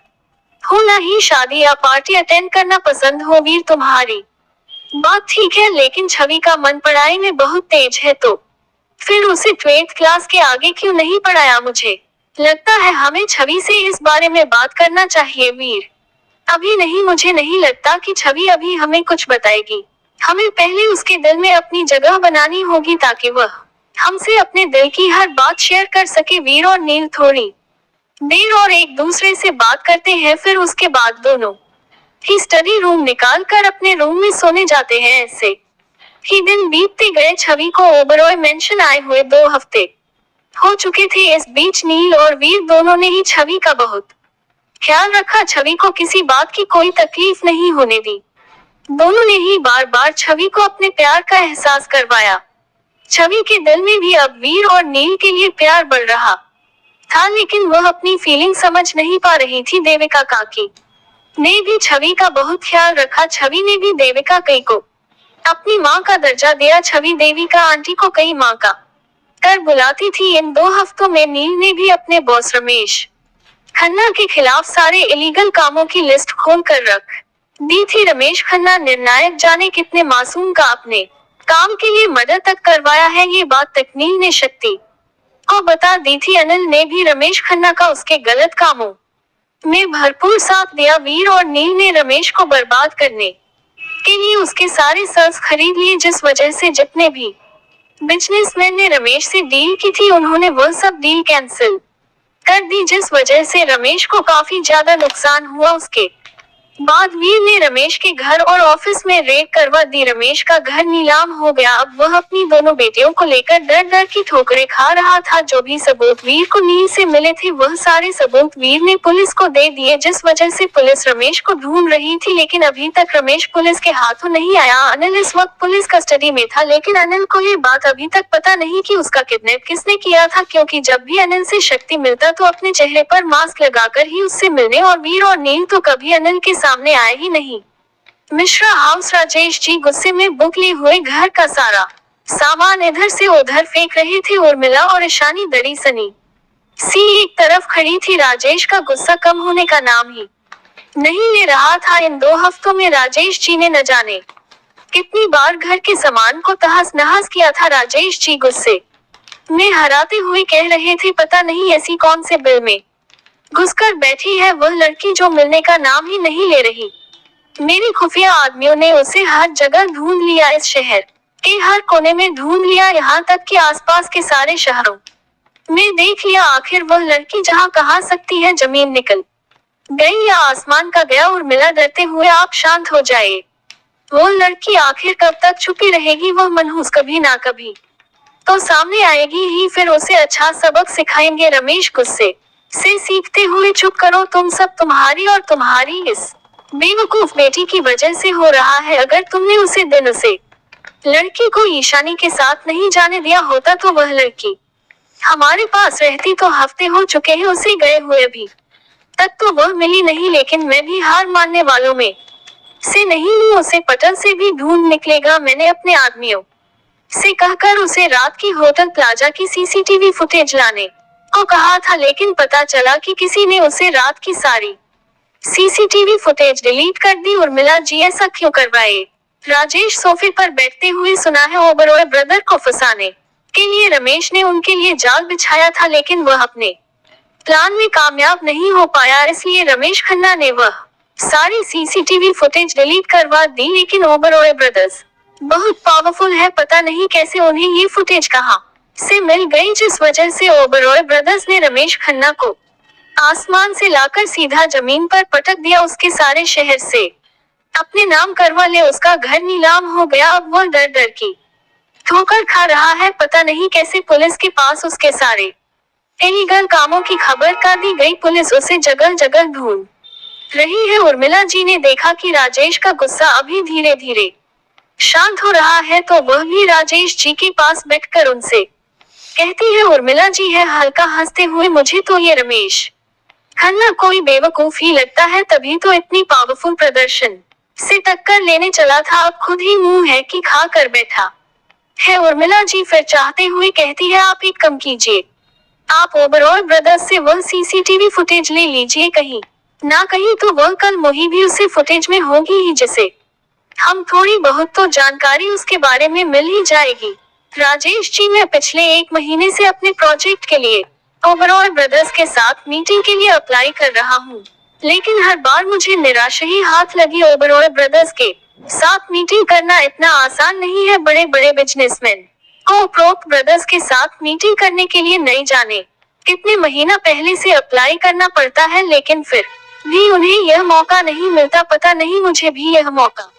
हो, ना ही शादी या पार्टी अटेंड करना पसंद हो। वीर, तुम्हारी बात ठीक है, लेकिन छवि का मन पढ़ाई में बहुत तेज है, तो फिर उसे 12th क्लास के आगे क्यों नहीं पढ़ाया? मुझे लगता है हमें छवि से इस बारे में बात करना चाहिए। वीर, अभी नहीं, मुझे नहीं लगता कि छवि अभी हमें कुछ बताएगी। हमें पहले उसके दिल में अपनी जगह बनानी होगी, ताकि वह हमसे अपने दिल की हर बात शेयर कर सके। वीर और नील थोड़ी देर और एक दूसरे से बात करते हैं, फिर उसके बाद दोनों ही स्टडी रूम निकाल कर अपने रूम में सोने जाते हैं। ऐसे ही दिन बीतते गए। छवि को ओबरॉय मेंशन आए हुए 2 हफ्ते हो चुके थे। इस बीच नील और वीर दोनों ने ही छवि का बहुत ख्याल रखा। छवि को किसी बात की कोई तकलीफ नहीं होने दी। दोनों ने ही बार बार छवि को अपने प्यार का एहसास करवाया। छवि के दिल में भी अब वीर और नील के लिए प्यार बढ़ रहा था, लेकिन वह अपनी फीलिंग समझ नहीं पा रही थी। देविका काकी ने भी छवि का बहुत ख्याल रखा। छवि ने भी देविका कई को अपनी माँ का दर्जा दिया। छवि देविका आंटी को कई माँ का कर बुलाती थी। इन 2 हफ्तों में नील ने भी अपने बॉस रमेश खन्ना के खिलाफ सारे इलीगल कामों की लिस्ट खोल कर रख दी थी। रमेश खन्ना निर्णायक जाने कितने मासूम का अपने काम के लिए मर्डर तक करवाया है, ये बात तक नील ने शक्ति को बता दी थी। अनिल ने भी रमेश खन्ना का उसके गलत कामों में भरपूर साथ दिया। वीर और नील ने रमेश को बर्बाद करने के लिए उसके सारे सर्स खरीद लिए, जिस वजह से जितने भी बिजनेसमैन ने रमेश से डील की थी उन्होंने वह सब डील कैंसिल कर दी, जिस वजह से रमेश को काफी ज्यादा नुकसान हुआ। उसके बाद वीर ने रमेश के घर और ऑफिस में रेड करवा दी। रमेश का घर नीलाम हो गया। अब वह अपनी दोनों बेटियों को लेकर डर डर की ठोकरें खा रहा था। जो भी सबूत वीर को नील से मिले थे वह सारे सबूत वीर ने पुलिस को दे दिए, जिस वजह से पुलिस रमेश को ढूंढ रही थी, लेकिन अभी तक रमेश पुलिस के हाथों नहीं आया। अनिल इस वक्त पुलिस कस्टडी में था, लेकिन अनिल को ये बात अभी तक पता नहीं कि उसका किडनैप किसने किया था, क्योंकि जब भी अनिल से शक्ति मिलता तो अपने चेहरे पर मास्क लगाकर ही उससे मिलने, और वीर और नील तो कभी अनिल के सामने आए ही नहीं। मिश्रा हाउस। राजेश जी गुस्से में बुकले हुए घर का सारा सामान इधर से उधर फेंक रहे थे। उर्मिला और ईशानी दरी सनी सी एक तरफ खड़ी थी। राजेश का गुस्सा कम होने का नाम ही नहीं ले रहा था। इन 2 हफ्तों में राजेश जी ने न जाने कितनी बार घर के सामान को तहस नहस किया था। राजेश जी गुस्से में हराते हुए कह रहे थे, पता नहीं ऐसी कौन से बिल में घुसकर बैठी है वह लड़की जो मिलने का नाम ही नहीं ले रही। मेरी खुफिया आदमियों ने उसे हर जगह ढूंढ लिया, इस शहर के हर कोने में ढूंढ लिया, यहाँ तक कि आसपास के सारे शहरों में देख लिया। आखिर वह लड़की जहाँ कहाँ सकती है, जमीन निकल गई या आसमान का गया। उर्मिला डरते हुए, आप शांत हो जाए। वो लड़की आखिर कब तक छुपी रहेगी? वह मनहूस कभी ना कभी तो सामने आएगी ही, फिर उसे अच्छा सबक सिखाएंगे। रमेश गुस्से से सीखते हुए, चुप करो तुम सब, तुम्हारी और तुम्हारी इस बेवकूफ बेटी की वजह से हो रहा है। अगर तुमने उसे दिन से लड़की को ईशानी के साथ नहीं जाने दिया होता तो वह लड़की हमारे पास रहती। तो हफ्ते हो चुके हैं उसे गए हुए, अभी तक तो वह मिली नहीं, लेकिन मैं भी हार मानने वालों में से नहीं हूँ। उसे पटल से भी ढूंढ निकलेगा। मैंने अपने आदमियों से कहकर उसे रात की होटल प्लाजा की सीसीटीवी फुटेज लाने को कहा था, लेकिन पता चला कि किसी ने उसे रात की सारी सीसीटीवी फुटेज डिलीट कर दी। उर्मिला जी ऐसा क्यों करवाए? राजेश सोफे पर बैठते हुए सुना है ओबरॉय ब्रदर को फंसाने के लिए रमेश ने उनके लिए जाल बिछाया था, लेकिन वह अपने प्लान में कामयाब नहीं हो पाया, इसलिए रमेश खन्ना ने वह सारी सीसीटीवी फुटेज डिलीट करवा दी। लेकिन ओबरॉय ब्रदर्स बहुत पावरफुल है, पता नहीं कैसे उन्हें ये फुटेज कहाँ से मिल गई, जिस वजह से ओबरॉय ब्रदर्स ने रमेश खन्ना को आसमान से लाकर सीधा जमीन पर पटक दिया। उसके सारे शहर से अपने नाम करवा ले। उसका घर नीलाम हो गया। अब वह डर डर की ठोकर खा रहा है। पता नहीं कैसे पुलिस के पास उसके सारे इलीगल कामों की खबर कर दी गई। पुलिस उसे जगह जगह ढूंढ रही है। उर्मिला जी ने देखा कि राजेश का गुस्सा अभी धीरे धीरे शांत हो रहा है, तो वह भी राजेश जी के पास बैठकर उनसे कहती है, उर्मिला जी है हल्का हंसते हुए, मुझे तो ये रमेश खन्ना कोई बेवकूफ ही लगता है, तभी तो इतनी पावरफुल प्रदर्शन से टक्कर लेने चला था। अब खुद ही मुंह है कि खा कर बैठा है। उर्मिला जी फिर चाहते हुए कहती है, आप एक कम कीजिए, आप ओबरॉय ब्रदर्स से वह सीसीटीवी फुटेज ले लीजिए, कहीं ना कहीं तो वह कल मोही भी उसे फुटेज में होगी ही, जिसे हम थोड़ी बहुत तो जानकारी उसके बारे में मिल ही जाएगी। राजेश जी, मैं पिछले 1 महीने से अपने प्रोजेक्ट के लिए ओबरॉय ब्रदर्स के साथ मीटिंग के लिए अप्लाई कर रहा हूँ, लेकिन हर बार मुझे निराशा ही हाथ लगी। ओबरॉय ब्रदर्स के साथ मीटिंग करना इतना आसान नहीं है। बड़े बड़े बिजनेसमैन को उपरोक्त ब्रदर्स के साथ मीटिंग करने के लिए नहीं जाने कितने महीना पहले से अप्लाई करना पड़ता है, लेकिन फिर भी उन्हें यह मौका नहीं मिलता। पता नहीं मुझे भी यह मौका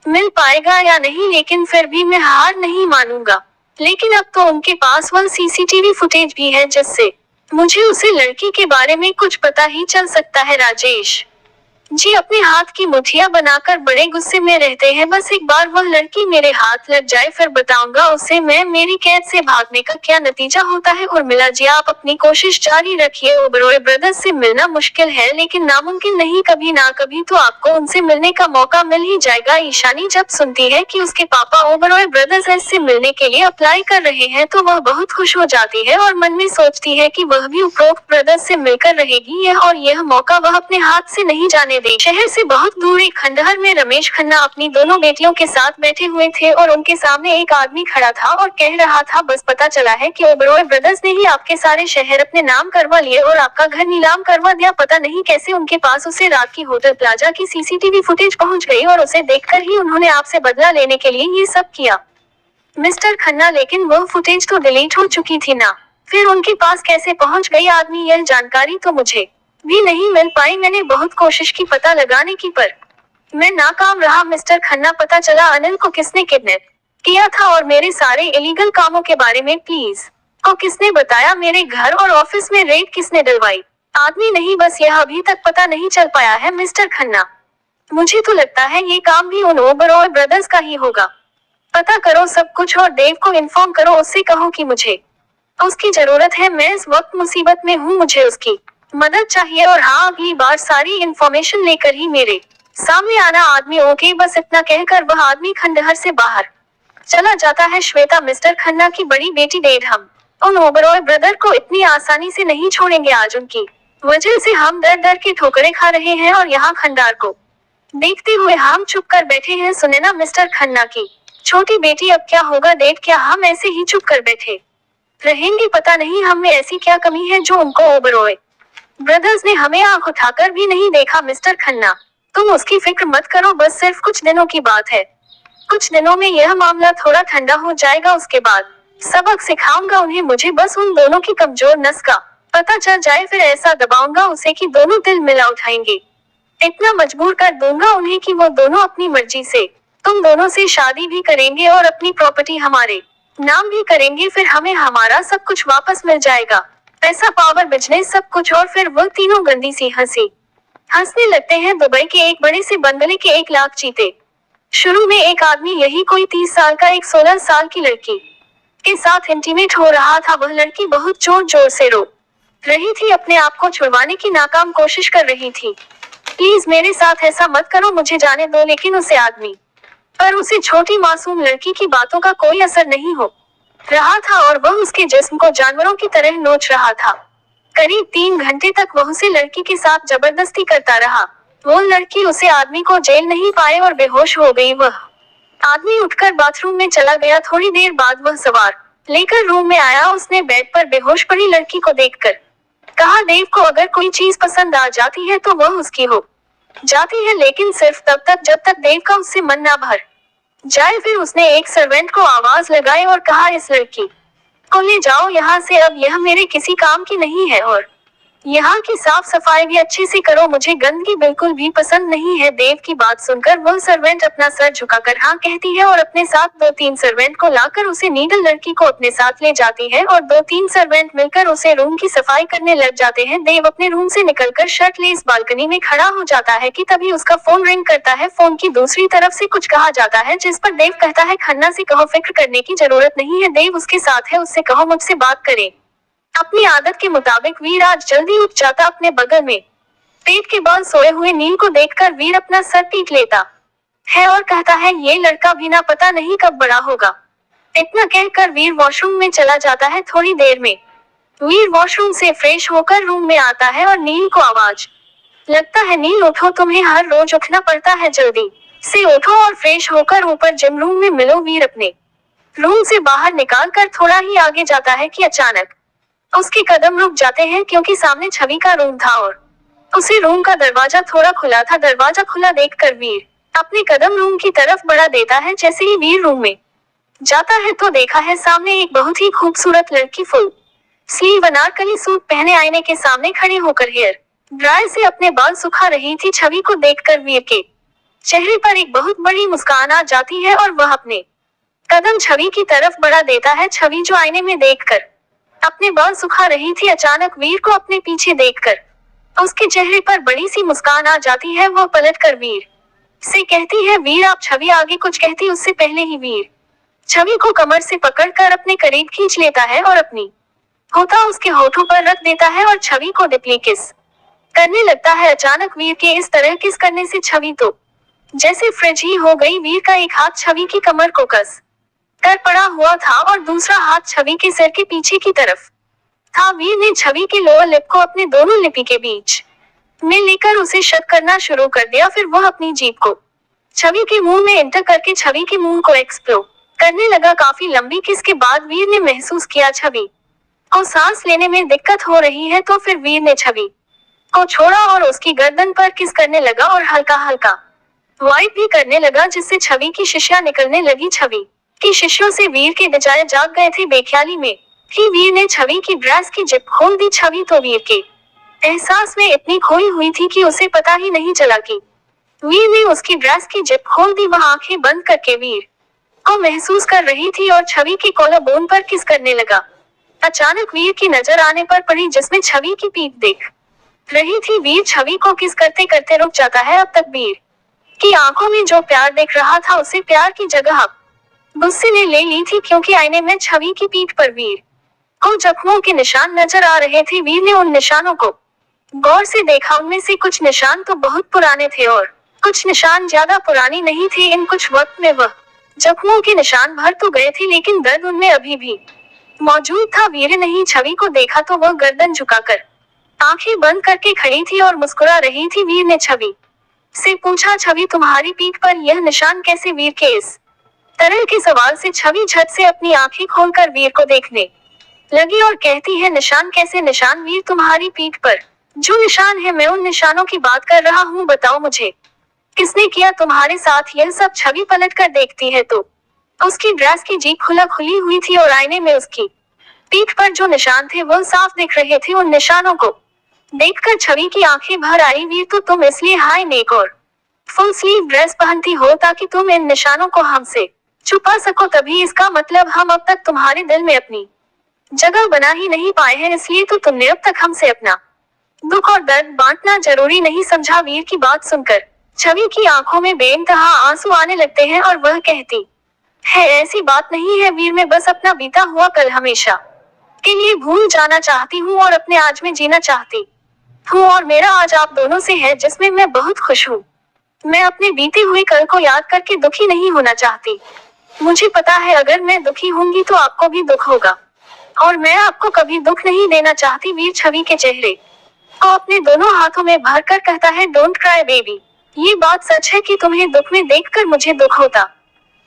मिल पाएगा या नहीं, लेकिन फिर भी मैं हार नहीं मानूंगा। लेकिन अब तो उनके पास वह सीसीटीवी फुटेज भी है, जिससे मुझे उसे लड़की के बारे में कुछ पता ही चल सकता है। राजेश जी अपने हाथ की मुठिया बनाकर बड़े गुस्से में रहते हैं। बस एक बार वह लड़की मेरे हाथ लग जाए फिर बताऊंगा उसे मैं मेरी कैद से भागने का क्या नतीजा होता है। उर्मिला जी आप अपनी कोशिश जारी रखिए। ओबरॉय ब्रदर्स से मिलना मुश्किल है लेकिन नामुमकिन नहीं, कभी ना कभी तो आपको उनसे मिलने का मौका मिल ही जाएगा। ईशानी जब सुनती है कि उसके पापा ओबरॉय ब्रदर्स से मिलने के लिए अप्लाई कर रहे हैं तो वह बहुत खुश हो जाती है और मन में सोचती है कि वह भी उपरोक्त ब्रदर्स से मिलकर रहेगी और यह मौका वह अपने हाथ से नहीं जाने देगी। शहर से बहुत दूर एक खंडहर में रमेश खन्ना अपनी दोनों बेटियों के साथ बैठे हुए थे और उनके सामने एक आदमी खड़ा था और कह रहा था बस पता चला है कि ओबरॉय ब्रदर्स ने ही आपके सारे शहर अपने नाम करवा लिए और आपका घर नीलाम करवा दिया। पता नहीं कैसे उनके पास उसे रात की होटल प्लाजा की सीसीटीवी फुटेज पहुंच गई और उसे देखकर ही उन्होंने आपसे बदला लेने के लिए ये सब किया। मिस्टर खन्ना लेकिन वो फुटेज तो डिलीट हो चुकी थी ना, फिर उनके पास कैसे पहुंच गई आदमी, यह जानकारी तो मुझे भी नहीं मिल पाई। मैंने बहुत कोशिश की पता लगाने की पर मैं नाकाम रहा। मिस्टर खन्ना पता चला अनिल को किसने किडनैप किया था और मेरे सारे इलीगल कामों के बारे में प्लीज को किसने बताया, मेरे घर और ऑफिस में रेड किसने डलवाई। आदमी नहीं बस यह अभी तक पता नहीं चल पाया है मिस्टर खन्ना। मुझे तो लगता है ये काम भी उन ओबरॉय ब्रदर्स का ही होगा। पता करो सब कुछ और देव को इन्फॉर्म करो, उससे कहो कि मुझे उसकी जरूरत है। मैं इस वक्त मुसीबत में हूँ, मुझे उसकी मदद चाहिए और हाँ अगली बार सारी इंफॉर्मेशन लेकर ही मेरे सामने आना। आदमी ओके बस इतना कहकर वह आदमी खंडहर से बाहर चला जाता है। श्वेता मिस्टर खन्ना की बड़ी बेटी डेढ़ हम उन ओबरॉय ब्रदर को इतनी आसानी से नहीं छोड़ेंगे। आज उनकी वजह से हम दर दर के ठोकरें खा रहे हैं और यहाँ खंडार को देखते हुए हम चुप कर बैठे हैं। सुने ना मिस्टर खन्ना की छोटी बेटी अब क्या होगा डेढ़, क्या हम ऐसे ही चुप कर बैठे रहेंगे? पता नहीं हम में ऐसी क्या कमी है जो उनको ओबरॉय ब्रदर्स ने हमें आंख उठाकर भी नहीं देखा। मिस्टर खन्ना तुम उसकी फिक्र मत करो, बस सिर्फ कुछ दिनों की बात है। कुछ दिनों में यह मामला थोड़ा ठंडा हो जाएगा, उसके बाद सबक सिखाऊंगा उन्हें। मुझे बस उन दोनों की कमजोर नस का पता चल जाए, फिर ऐसा दबाऊंगा उसे कि दोनों दिल मिला उठाएंगे। इतना मजबूर कर दूंगा उन्हें कि वो दोनों अपनी मर्जी से तुम दोनों से शादी भी करेंगे और अपनी प्रॉपर्टी हमारे नाम भी करेंगे। फिर हमें हमारा सब कुछ वापस मिल जाएगा, पैसा पावर बिजनेस सब कुछ। और फिर वो तीनों गंदी सी हंसने लगते हैं। दुबई के एक बड़े से बंगले के 1 लाख चीते। शुरू में एक आदमी यही कोई 30 साल का एक 16 साल की लड़की के साथ इंटीमेट हो रहा था। वह लड़की बहुत जोर जोर से रो रही थी, अपने आप को छुड़वाने की नाकाम कोशिश कर रही थी। प्लीज मेरे साथ ऐसा मत करो, मुझे जाने दो। लेकिन उसे आदमी पर उसे छोटी मासूम लड़की की बातों का कोई असर नहीं हो रहा था और वह उसके जिस्म को जानवरों की तरह नोच रहा था। करीब 3 घंटे तक वह उसे लड़की के साथ जबरदस्ती करता रहा। वो लड़की उसे आदमी को झेल नहीं पाए और बेहोश हो गई। वह आदमी उठकर बाथरूम में चला गया। थोड़ी देर बाद वह सवार लेकर रूम में आया। उसने बेड पर बेहोश पड़ी लड़की को देखकर कहा देव को अगर कोई चीज पसंद आ जाती है तो वह उसकी हो जाती है, लेकिन सिर्फ तब तक जब तक देव का उससे मन ना भर जाए। फिर उसने एक सर्वेंट को आवाज लगाई और कहा इस लड़की को ले जाओ यहाँ से, अब यह मेरे किसी काम की नहीं है और यहाँ की साफ सफाई भी अच्छे से करो, मुझे गंदगी बिल्कुल भी पसंद नहीं है। देव की बात सुनकर वह सर्वेंट अपना सर झुकाकर हाँ कहती है और अपने साथ 2-3 सर्वेंट को लाकर उसे नीडल लड़की को अपने साथ ले जाती है और 2-3 सर्वेंट मिलकर उसे रूम की सफाई करने लग जाते हैं। देव अपने रूम से निकलकर शर्टलेस बालकनी में खड़ा हो जाता है कि तभी उसका फोन रिंग करता है। फोन की दूसरी तरफ से कुछ कहा जाता है जिस पर देव कहता है खन्ना से कहो फिक्र करने की जरूरत नहीं है, देव उसके साथ है, उससे कहो मुझसे बात करे। अपनी आदत के मुताबिक वीर आज जल्दी उठ जाता। अपने बगल में पेट के बल सोए हुए नील को देखकर वीर अपना सर पीट लेता है और कहता है ये लड़का भी ना पता नहीं कब बड़ा होगा। इतना कहकर वीर वॉशरूम में चला जाता है। थोड़ी देर में वीर वॉशरूम से फ्रेश होकर रूम में आता है और नील को आवाज लगता है नील उठो, तुम्हें हर रोज उठना पड़ता है, जल्दी से उठो और फ्रेश होकर ऊपर जिम रूम में मिलो। वीर अपने रूम से बाहर निकाल कर थोड़ा ही आगे जाता है कि अचानक उसके कदम रुक जाते हैं क्योंकि सामने छवि का रूम था और उसी रूम का दरवाजा थोड़ा खुला था। दरवाजा खुला देखकर वीर अपने कदम रूम की तरफ बढ़ा देता है। जैसे ही वीर रूम में जाता है तो देखा है सामने एक बहुत ही खूबसूरत लड़की फुल स्लीव अनारकली सूट पहने आईने के सामने खड़ी होकर हेयर ड्रायर से अपने बाल सुखा रही थी। छवि को देखकर वीर के चेहरे पर एक बहुत बड़ी मुस्कान आ जाती है और वह अपने कदम छवि की तरफ बढ़ा देता है। छवि जो आईने में देखकर अपने बाल सुखा रही थी अचानक वीर को अपने पीछे देखकर उसके चेहरे पर बड़ी सी मुस्कान आ जाती है। वो पलट कर वीर से कहती है, वीर आप। छवि आगे कुछ कहती उससे पहले ही वीर छवि को कमर से पकड़कर अपने करीब खींच लेता है और अपनी होठा उसके होठों पर रख देता है और छवि को डीपली किस करने लगता है। अचानक वीर के इस तरह किस करने से छवि तो जैसे फ्रिज ही हो गई। वीर का एक हाथ छवि की कमर को कस कर पड़ा हुआ था और दूसरा हाथ छवि के सिर के पीछे की तरफ था। वीर ने छवि के लोअर लिप को अपने दोनों लिपि के बीच में लेकर उसे शक करना शुरू कर दिया। फिर वह अपनी जीभ को छवि के मुंह में एंटर करके छवि के मुंह को एक्सप्लोर करने लगा। काफी लंबी किस के बाद वीर ने महसूस किया छवि को सांस लेने में दिक्कत हो रही है, तो फिर वीर ने छवि को छोड़ा और उसकी गर्दन पर किस करने लगा और हल्का हल्का वाइप भी करने लगा, जिससे छवि की शिशियां निकलने लगी। छवि की शिशियों से वीर के दजाए जाग गए थे। बेख्याली में ही वीर ने छवि की ड्रेस की जिप खोल दी। छवि तो वीर के एहसास में इतनी खोई हुई थी कि उसे पता ही नहीं चला कि वीर ने उसकी ड्रेस की जिप खोल दी। वह आंखें बंद करके वीर को महसूस कर रही थी और छवि के कॉलर बोन पर किस करने लगा। अचानक वीर की नजर आने पर पड़ी, जिसमें छवि की पीठ दिख रही थी। वीर छवि को किस करते करते रुक जाता है। अब तक वीर की आंखों में जो प्यार दिख रहा था, उसे प्यार की जगह अब गुस्से ने ले ली थी, क्योंकि आईने में छवि की पीठ पर वीर को जख्मों के निशान नजर आ रहे थे। वीर ने उन निशानों को गौर से देखा। उनमें से कुछ निशान तो बहुत पुराने थे और कुछ निशान ज्यादा पुरानी नहीं थे। इन कुछ वक्त में वह जख्मों के निशान भर तो गए थे, लेकिन दर्द उनमें अभी भी मौजूद था। वीर ने ही छवि को देखा तो वह गर्दन झुकाकर आंखें बंद करके खड़ी थी और मुस्कुरा रही थी। वीर ने छवि से पूछा, छवि तुम्हारी पीठ पर यह निशान कैसे? वीर के इस तरह के सवाल से छवि झट से अपनी आंखें खोलकर वीर को देखने लगी और कहती है, निशान कैसे निशान? वीर तुम्हारी पीठ पर जो निशान है, मैं उन निशानों की बात कर रहा हूँ। बताओ मुझे किसने किया तुम्हारे साथ यह सब? छवि पलट कर देखती है तो उसकी ड्रेस की जीप खुली हुई थी और आईने में उसकी पीठ पर जो निशान थे वो साफ दिख रहे थे। उन निशानों को देखकर छवि की आंखें भर आई। वीर तो तुम इसलिए हाई नेक और फुल स्लीव ड्रेस पहनती हो ताकि तुम इन निशानों को हमसे छुपा सको, तभी इसका मतलब हम अब तक तुम्हारे दिल में अपनी जगह बना ही नहीं पाए हैं, इसलिए तो तुमने अब तक हमसे अपना दुख और दर्द बांटना जरूरी नहीं समझा। वीर की बात सुनकर छवि की आंखों में बेइंतहा आंसू आने लगते हैं और वह कहती है, ऐसी बात नहीं है वीर, मैं बस अपना बीता हुआ कल हमेशा के लिए भूल जाना चाहती हूँ और अपने आज में जीना चाहती हूँ, और मेरा आज आप दोनों से है जिसमें मैं बहुत खुश हूँ। मैं अपने बीते हुए कल को याद करके दुखी नहीं होना चाहती। मुझे पता है अगर मैं दुखी होंगी तो आपको भी दुख होगा, और मैं आपको कभी दुख नहीं देना चाहती। वीर छवि के चेहरे को अपने दोनों हाथों में भरकर कहता है, डोंट क्राई बेबी। ये बात सच है कि तुम्हें दुख में देखकर मुझे दुख होता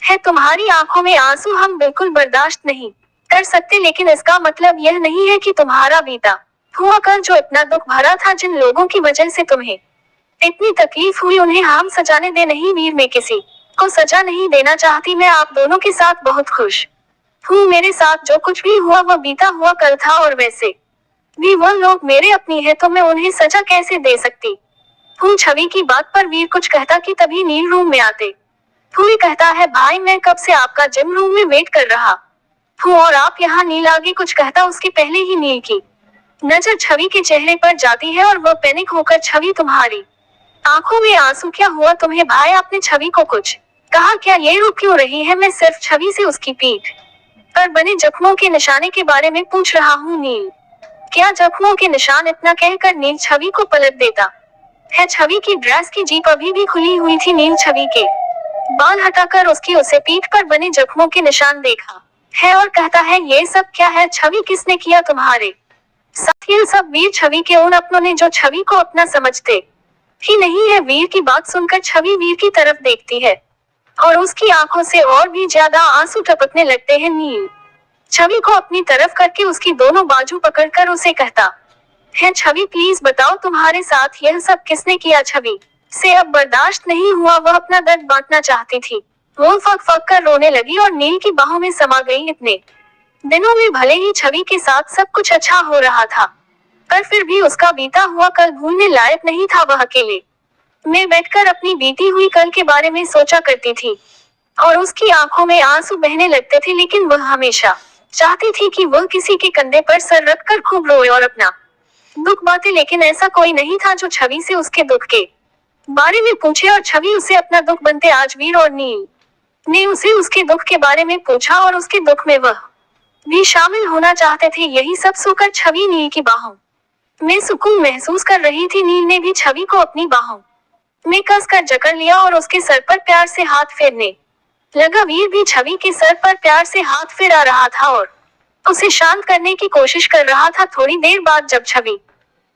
है। तुम्हारी आंखों में आंसू हम बिल्कुल बर्दाश्त नहीं कर सकते, लेकिन इसका मतलब यह नहीं है कि तुम्हारा बीता हुआ कल जो इतना दुख भरा था, जिन लोगों की वजह से तुम्हें इतनी तकलीफ हुई, उन्हें हम सजाने दे। नहीं वीर, मैं किसी को सजा नहीं देना चाहती। मैं आप दोनों के साथ बहुत खुश हूँ। मेरे साथ जो कुछ भी हुआ वह बीता हुआ कल था, और वैसे भी वह लोग मेरे अपनी है, तो मैं उन्हें सजा कैसे दे सकती हूँ? छवि की बात पर वीर कुछ कहता कि तभी नील रूम में आते हुए कहता है, भाई मैं कब से आपका जिम रूम में वेट कर रहा हूँ और आप यहाँ। नील आगे कुछ कहता उसके पहले ही नील की नजर छवि के चेहरे पर जाती है और वह पैनिक होकर, छवि तुम्हारी आंखों में आंसू क्या हुआ तुम्हें? भाई आपने छवि को कुछ कहा क्या? ये रो क्यों रही है? मैं सिर्फ छवि से उसकी पीठ पर बने जख्मों के निशाने के बारे में पूछ रहा हूँ। नील क्या जख्मों के निशान? इतना कहकर नील छवि को पलट देता है। छवि की ड्रेस की जीप अभी भी खुली हुई थी। नील छवि के बाल हटाकर उसकी उसे पीठ पर बने जख्मों के निशान देखा है और कहता है, ये सब क्या है? छवि किसने किया तुम्हारे साथ ये सब? वीर छवि के उन अपनों ने जो छवि को अपना समझते ही नहीं है। वीर की बात सुनकर छवि वीर की तरफ देखती है और उसकी आंखों से और भी ज्यादा आंसू टपकने लगते हैं। नील छवि को अपनी तरफ करके उसकी दोनों बाजू पकड़कर उसे कहता है, छवि प्लीज बताओ तुम्हारे साथ यह सब किसने किया? छवि से अब बर्दाश्त नहीं हुआ, वह अपना दर्द बांटना चाहती थी। वो फक फक कर रोने लगी और नील की बाहों में समा गई। इतने दिनों में भले ही छवि के साथ सब कुछ अच्छा हो रहा था, पर फिर भी उसका बीता हुआ कल भूलने लायक नहीं था। वह अकेले में बैठकर अपनी बीती हुई कल के बारे में सोचा करती थी और उसकी आंखों में आंसू बहने लगते थे, लेकिन वह हमेशा चाहती थी कि वह किसी के कंधे पर सर रखकर खूब रोए और अपना दुख बातें, लेकिन ऐसा कोई नहीं था जो छवि से उसके दुख के बारे में पूछे और छवि उसे अपना दुख बनते। आज वीर और नील ने उसे उसके दुख के बारे में पूछा और उसके दुख में वह भी शामिल होना चाहते थे। यही सब सुनकर छवि नील की बाहों में सुकून महसूस कर रही थी। नील ने भी छवि को अपनी बाहों में कसकर जकड़ लिया और उसके सर पर प्यार से हाथ फेरने लगा। वीर भी छवि के सर पर प्यार से हाथ फेरा रहा था और उसे शांत करने की कोशिश कर रहा था। थोड़ी देर बाद जब छवि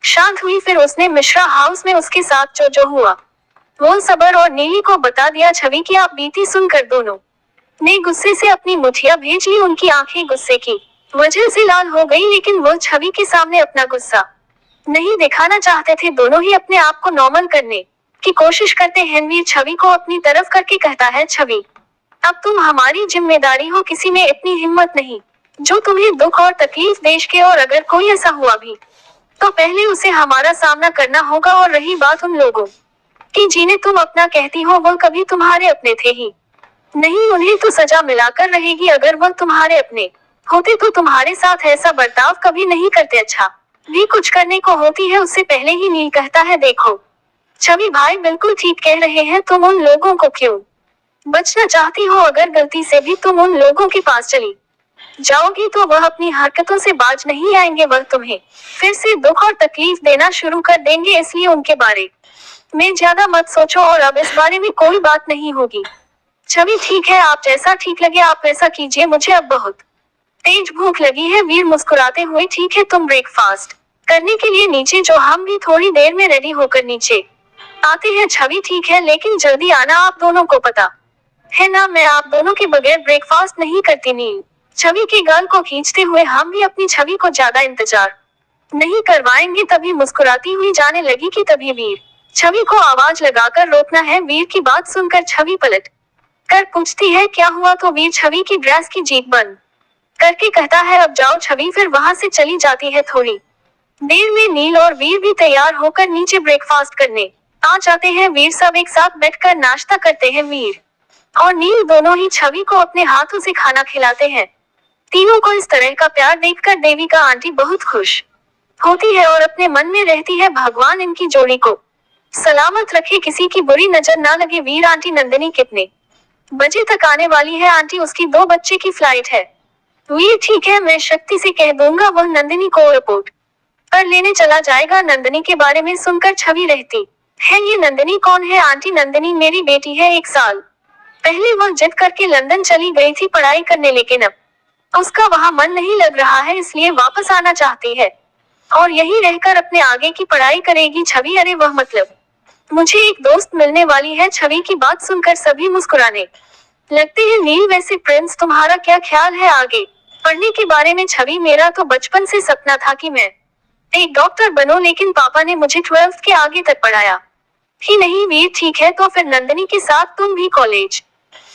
शांत हुई, फिर उसने मिश्रा हाउस में उसके साथ जो हुआ वो सबर और नीली को बता दिया। छवि की आप बीती सुनकर दोनों ने गुस्से से अपनी मुठिया भेज ली। उनकी आंखें गुस्से की वजह से लाल हो गई, लेकिन वो छवि के सामने अपना गुस्सा नहीं दिखाना चाहते थे। दोनों ही अपने आप को नॉर्मल करने की कोशिश करते हैं। वीर छवि को अपनी तरफ करके कहता है, छवि अब तुम हमारी जिम्मेदारी हो, किसी में इतनी हिम्मत नहीं जो तुम्हें दुख और तकलीफ देश के, और अगर कोई ऐसा हुआ भी तो पहले उसे हमारा सामना करना होगा। और रही बात उन लोगों की जिन्हें तुम अपना कहती हो, वो कभी तुम्हारे अपने थे ही नहीं, उन्हें तो सजा मिलाकर रहेगी। अगर वह तुम्हारे अपने होते तो तुम्हारे साथ ऐसा बर्ताव कभी नहीं करते। अच्छा भी कुछ करने को होती है उससे पहले ही नील कहता है, देखो छवि भाई बिल्कुल ठीक कह रहे हैं, तुम उन लोगों को क्यों बचना चाहती हो? अगर गलती से भी तुम उन लोगों के पास चली जाओगी तो वह अपनी हरकतों से बाज नहीं आएंगे, वह तुम्हें फिर से दुख और तकलीफ देना शुरू कर देंगे। इसलिए उनके बारे में ज्यादा मत सोचो और अब इस बारे में कोई बात नहीं होगी। छवि ठीक है, आप जैसा ठीक लगे आप वैसा कीजिए, मुझे अब बहुत तेज भूख लगी है। वीर मुस्कुराते हुए, ठीक है तुम ब्रेकफास्ट करने के लिए नीचे जो, हम भी थोड़ी देर में रेडी होकर नीचे आते हैं। छवि ठीक है, लेकिन जल्दी आना, आप दोनों को पता है ना मैं आप दोनों के बगैर ब्रेकफास्ट नहीं करती। नील छवि के गाल को खींचते हुए, हम भी अपनी छवि को ज्यादा इंतजार नहीं करवाएंगे। तभी मुस्कुराती हुई जाने लगी कि तभी वीर छवि को आवाज लगाकर रोकना है। वीर की बात सुनकर छवि पलट कर पूछती है, क्या हुआ? तो वीर छवि की ड्रेस की जीप बंद करके कहता है, अब जाओ। छवि फिर वहां से चली जाती है। थोड़ी देर में नील और वीर भी तैयार होकर नीचे ब्रेकफास्ट करने आ जाते हैं। वीर सब एक साथ बैठकर नाश्ता करते हैं। वीर और नील दोनों ही छवि को अपने हाथों से खाना खिलाते हैं। तीनों को इस तरह का प्यार देखकर देविका आंटी बहुत खुश होती है और अपने मन में रहती है, भगवान इनकी जोड़ी को सलामत रखे, किसी की बुरी नजर ना लगे। वीर आंटी, नंदिनी कितने बजे तक आने वाली है? आंटी उसकी 2 बच्चे की फ्लाइट है। वीर ठीक है, मैं शक्ति से कह दूंगा, वह नंदिनी को एयरपोर्ट पर लेने चला जाएगा। नंदिनी के बारे में सुनकर छवि रहती है, ये नंदिनी कौन है? आंटी नंदिनी मेरी बेटी है, 1 साल पहले वह जिद करके लंदन चली गई थी पढ़ाई करने, लेकिन अब उसका वहाँ मन नहीं लग रहा है, इसलिए वापस आना चाहती है और यहीं रहकर अपने आगे की पढ़ाई करेगी। छवि अरे वह मतलब मुझे एक दोस्त मिलने वाली है। छवि की बात सुनकर सभी मुस्कुराने लगते हैं। नील वैसे प्रिंस तुम्हारा क्या ख्याल है आगे पढ़ने के बारे में? छवि मेरा तो बचपन से सपना था कि मैं एक डॉक्टर बनूं, लेकिन पापा ने मुझे 12th के आगे तक पढ़ाया ही नहीं। वीर ठीक है, तो फिर नंदिनी के साथ तुम भी कॉलेज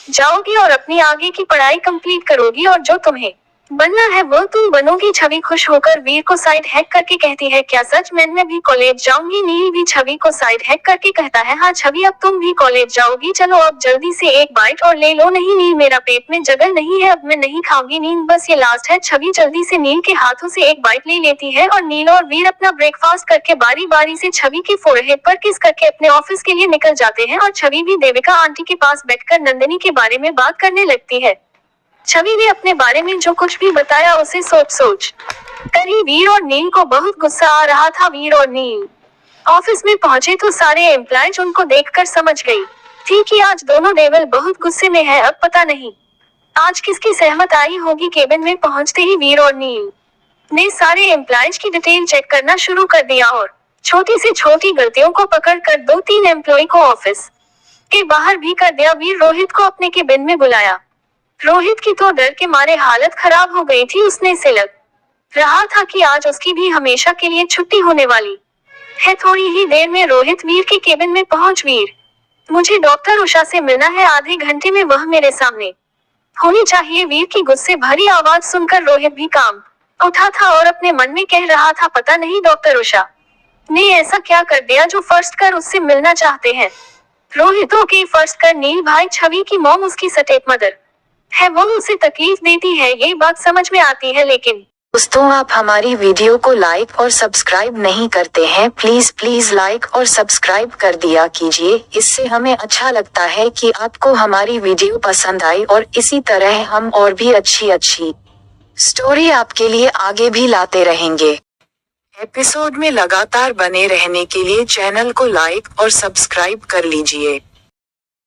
जाओगी और अपनी आगे की पढ़ाई कंप्लीट करोगी और जो तुम्हें बनना है वो तुम बनोगी। छवि खुश होकर वीर को साइड हैक करके कहती है, क्या सच मैं भी कॉलेज जाऊंगी? नील भी छवि को साइड हैक करके कहता है, हाँ छवि अब तुम भी कॉलेज जाओगी, चलो अब जल्दी से एक बाइट और ले लो। नहीं नील मेरा पेट में जगह नहीं है, अब मैं नहीं खाऊंगी। नील बस ये लास्ट है। छवि जल्दी से नील के हाथों से एक बाइट ले लेती है और नील और वीर अपना ब्रेकफास्ट करके बारी बारी से छवि के फोरहेड पर किस करके अपने ऑफिस के लिए निकल जाते हैं और छवि भी देविका आंटी के पास बैठकर नंदिनी के बारे में बात करने लगती है। छवि ने अपने बारे में जो कुछ भी बताया उसे सोच कर ही वीर और नील को बहुत गुस्सा आ रहा था। वीर और नील ऑफिस में पहुंचे तो सारे एम्प्लॉयज उनको देखकर समझ गई थी कि आज दोनों डेविल बहुत गुस्से में है। अब पता नहीं आज किसकी सहमत आई होगी। केबिन में पहुंचते ही वीर और नील ने सारे एम्प्लॉयज की डिटेल चेक करना शुरू कर दिया और छोटी से छोटी गलतियों को पकड़कर 2-3 एम्प्लॉय को ऑफिस के बाहर भी कर दिया। वीर रोहित को अपने केबिन में बुलाया। रोहित की तो डर के मारे हालत खराब हो गई थी। उसने से लग रहा था कि आज उसकी भी हमेशा के लिए छुट्टी होने वाली है। थोड़ी ही देर में रोहित वीर के केबिन में पहुंच, वीर मुझे डॉक्टर उषा से मिलना है, आधे घंटे में वह मेरे सामने होनी चाहिए। वीर की गुस्से भरी आवाज सुनकर रोहित भी काम उठा था और अपने मन में कह रहा था, पता नहीं डॉक्टर उषा ने ऐसा क्या कर दिया जो फर्स्ट कर उससे मिलना चाहते हैं। रोहित ओके फर्स्ट कर नील भाई, छवि की मॉम उसकी स्टेप मदर है, वो उसे तकलीफ देती है, ये बात समझ में आती है, लेकिन दोस्तों, आप हमारी वीडियो को लाइक और सब्सक्राइब नहीं करते हैं, प्लीज लाइक और सब्सक्राइब कर दिया कीजिए। इससे हमें अच्छा लगता है कि आपको हमारी वीडियो पसंद आई और इसी तरह हम और भी अच्छी स्टोरी आपके लिए आगे भी लाते रहेंगे। एपिसोड में लगातार बने रहने के लिए चैनल को लाइक और सब्सक्राइब कर लीजिए।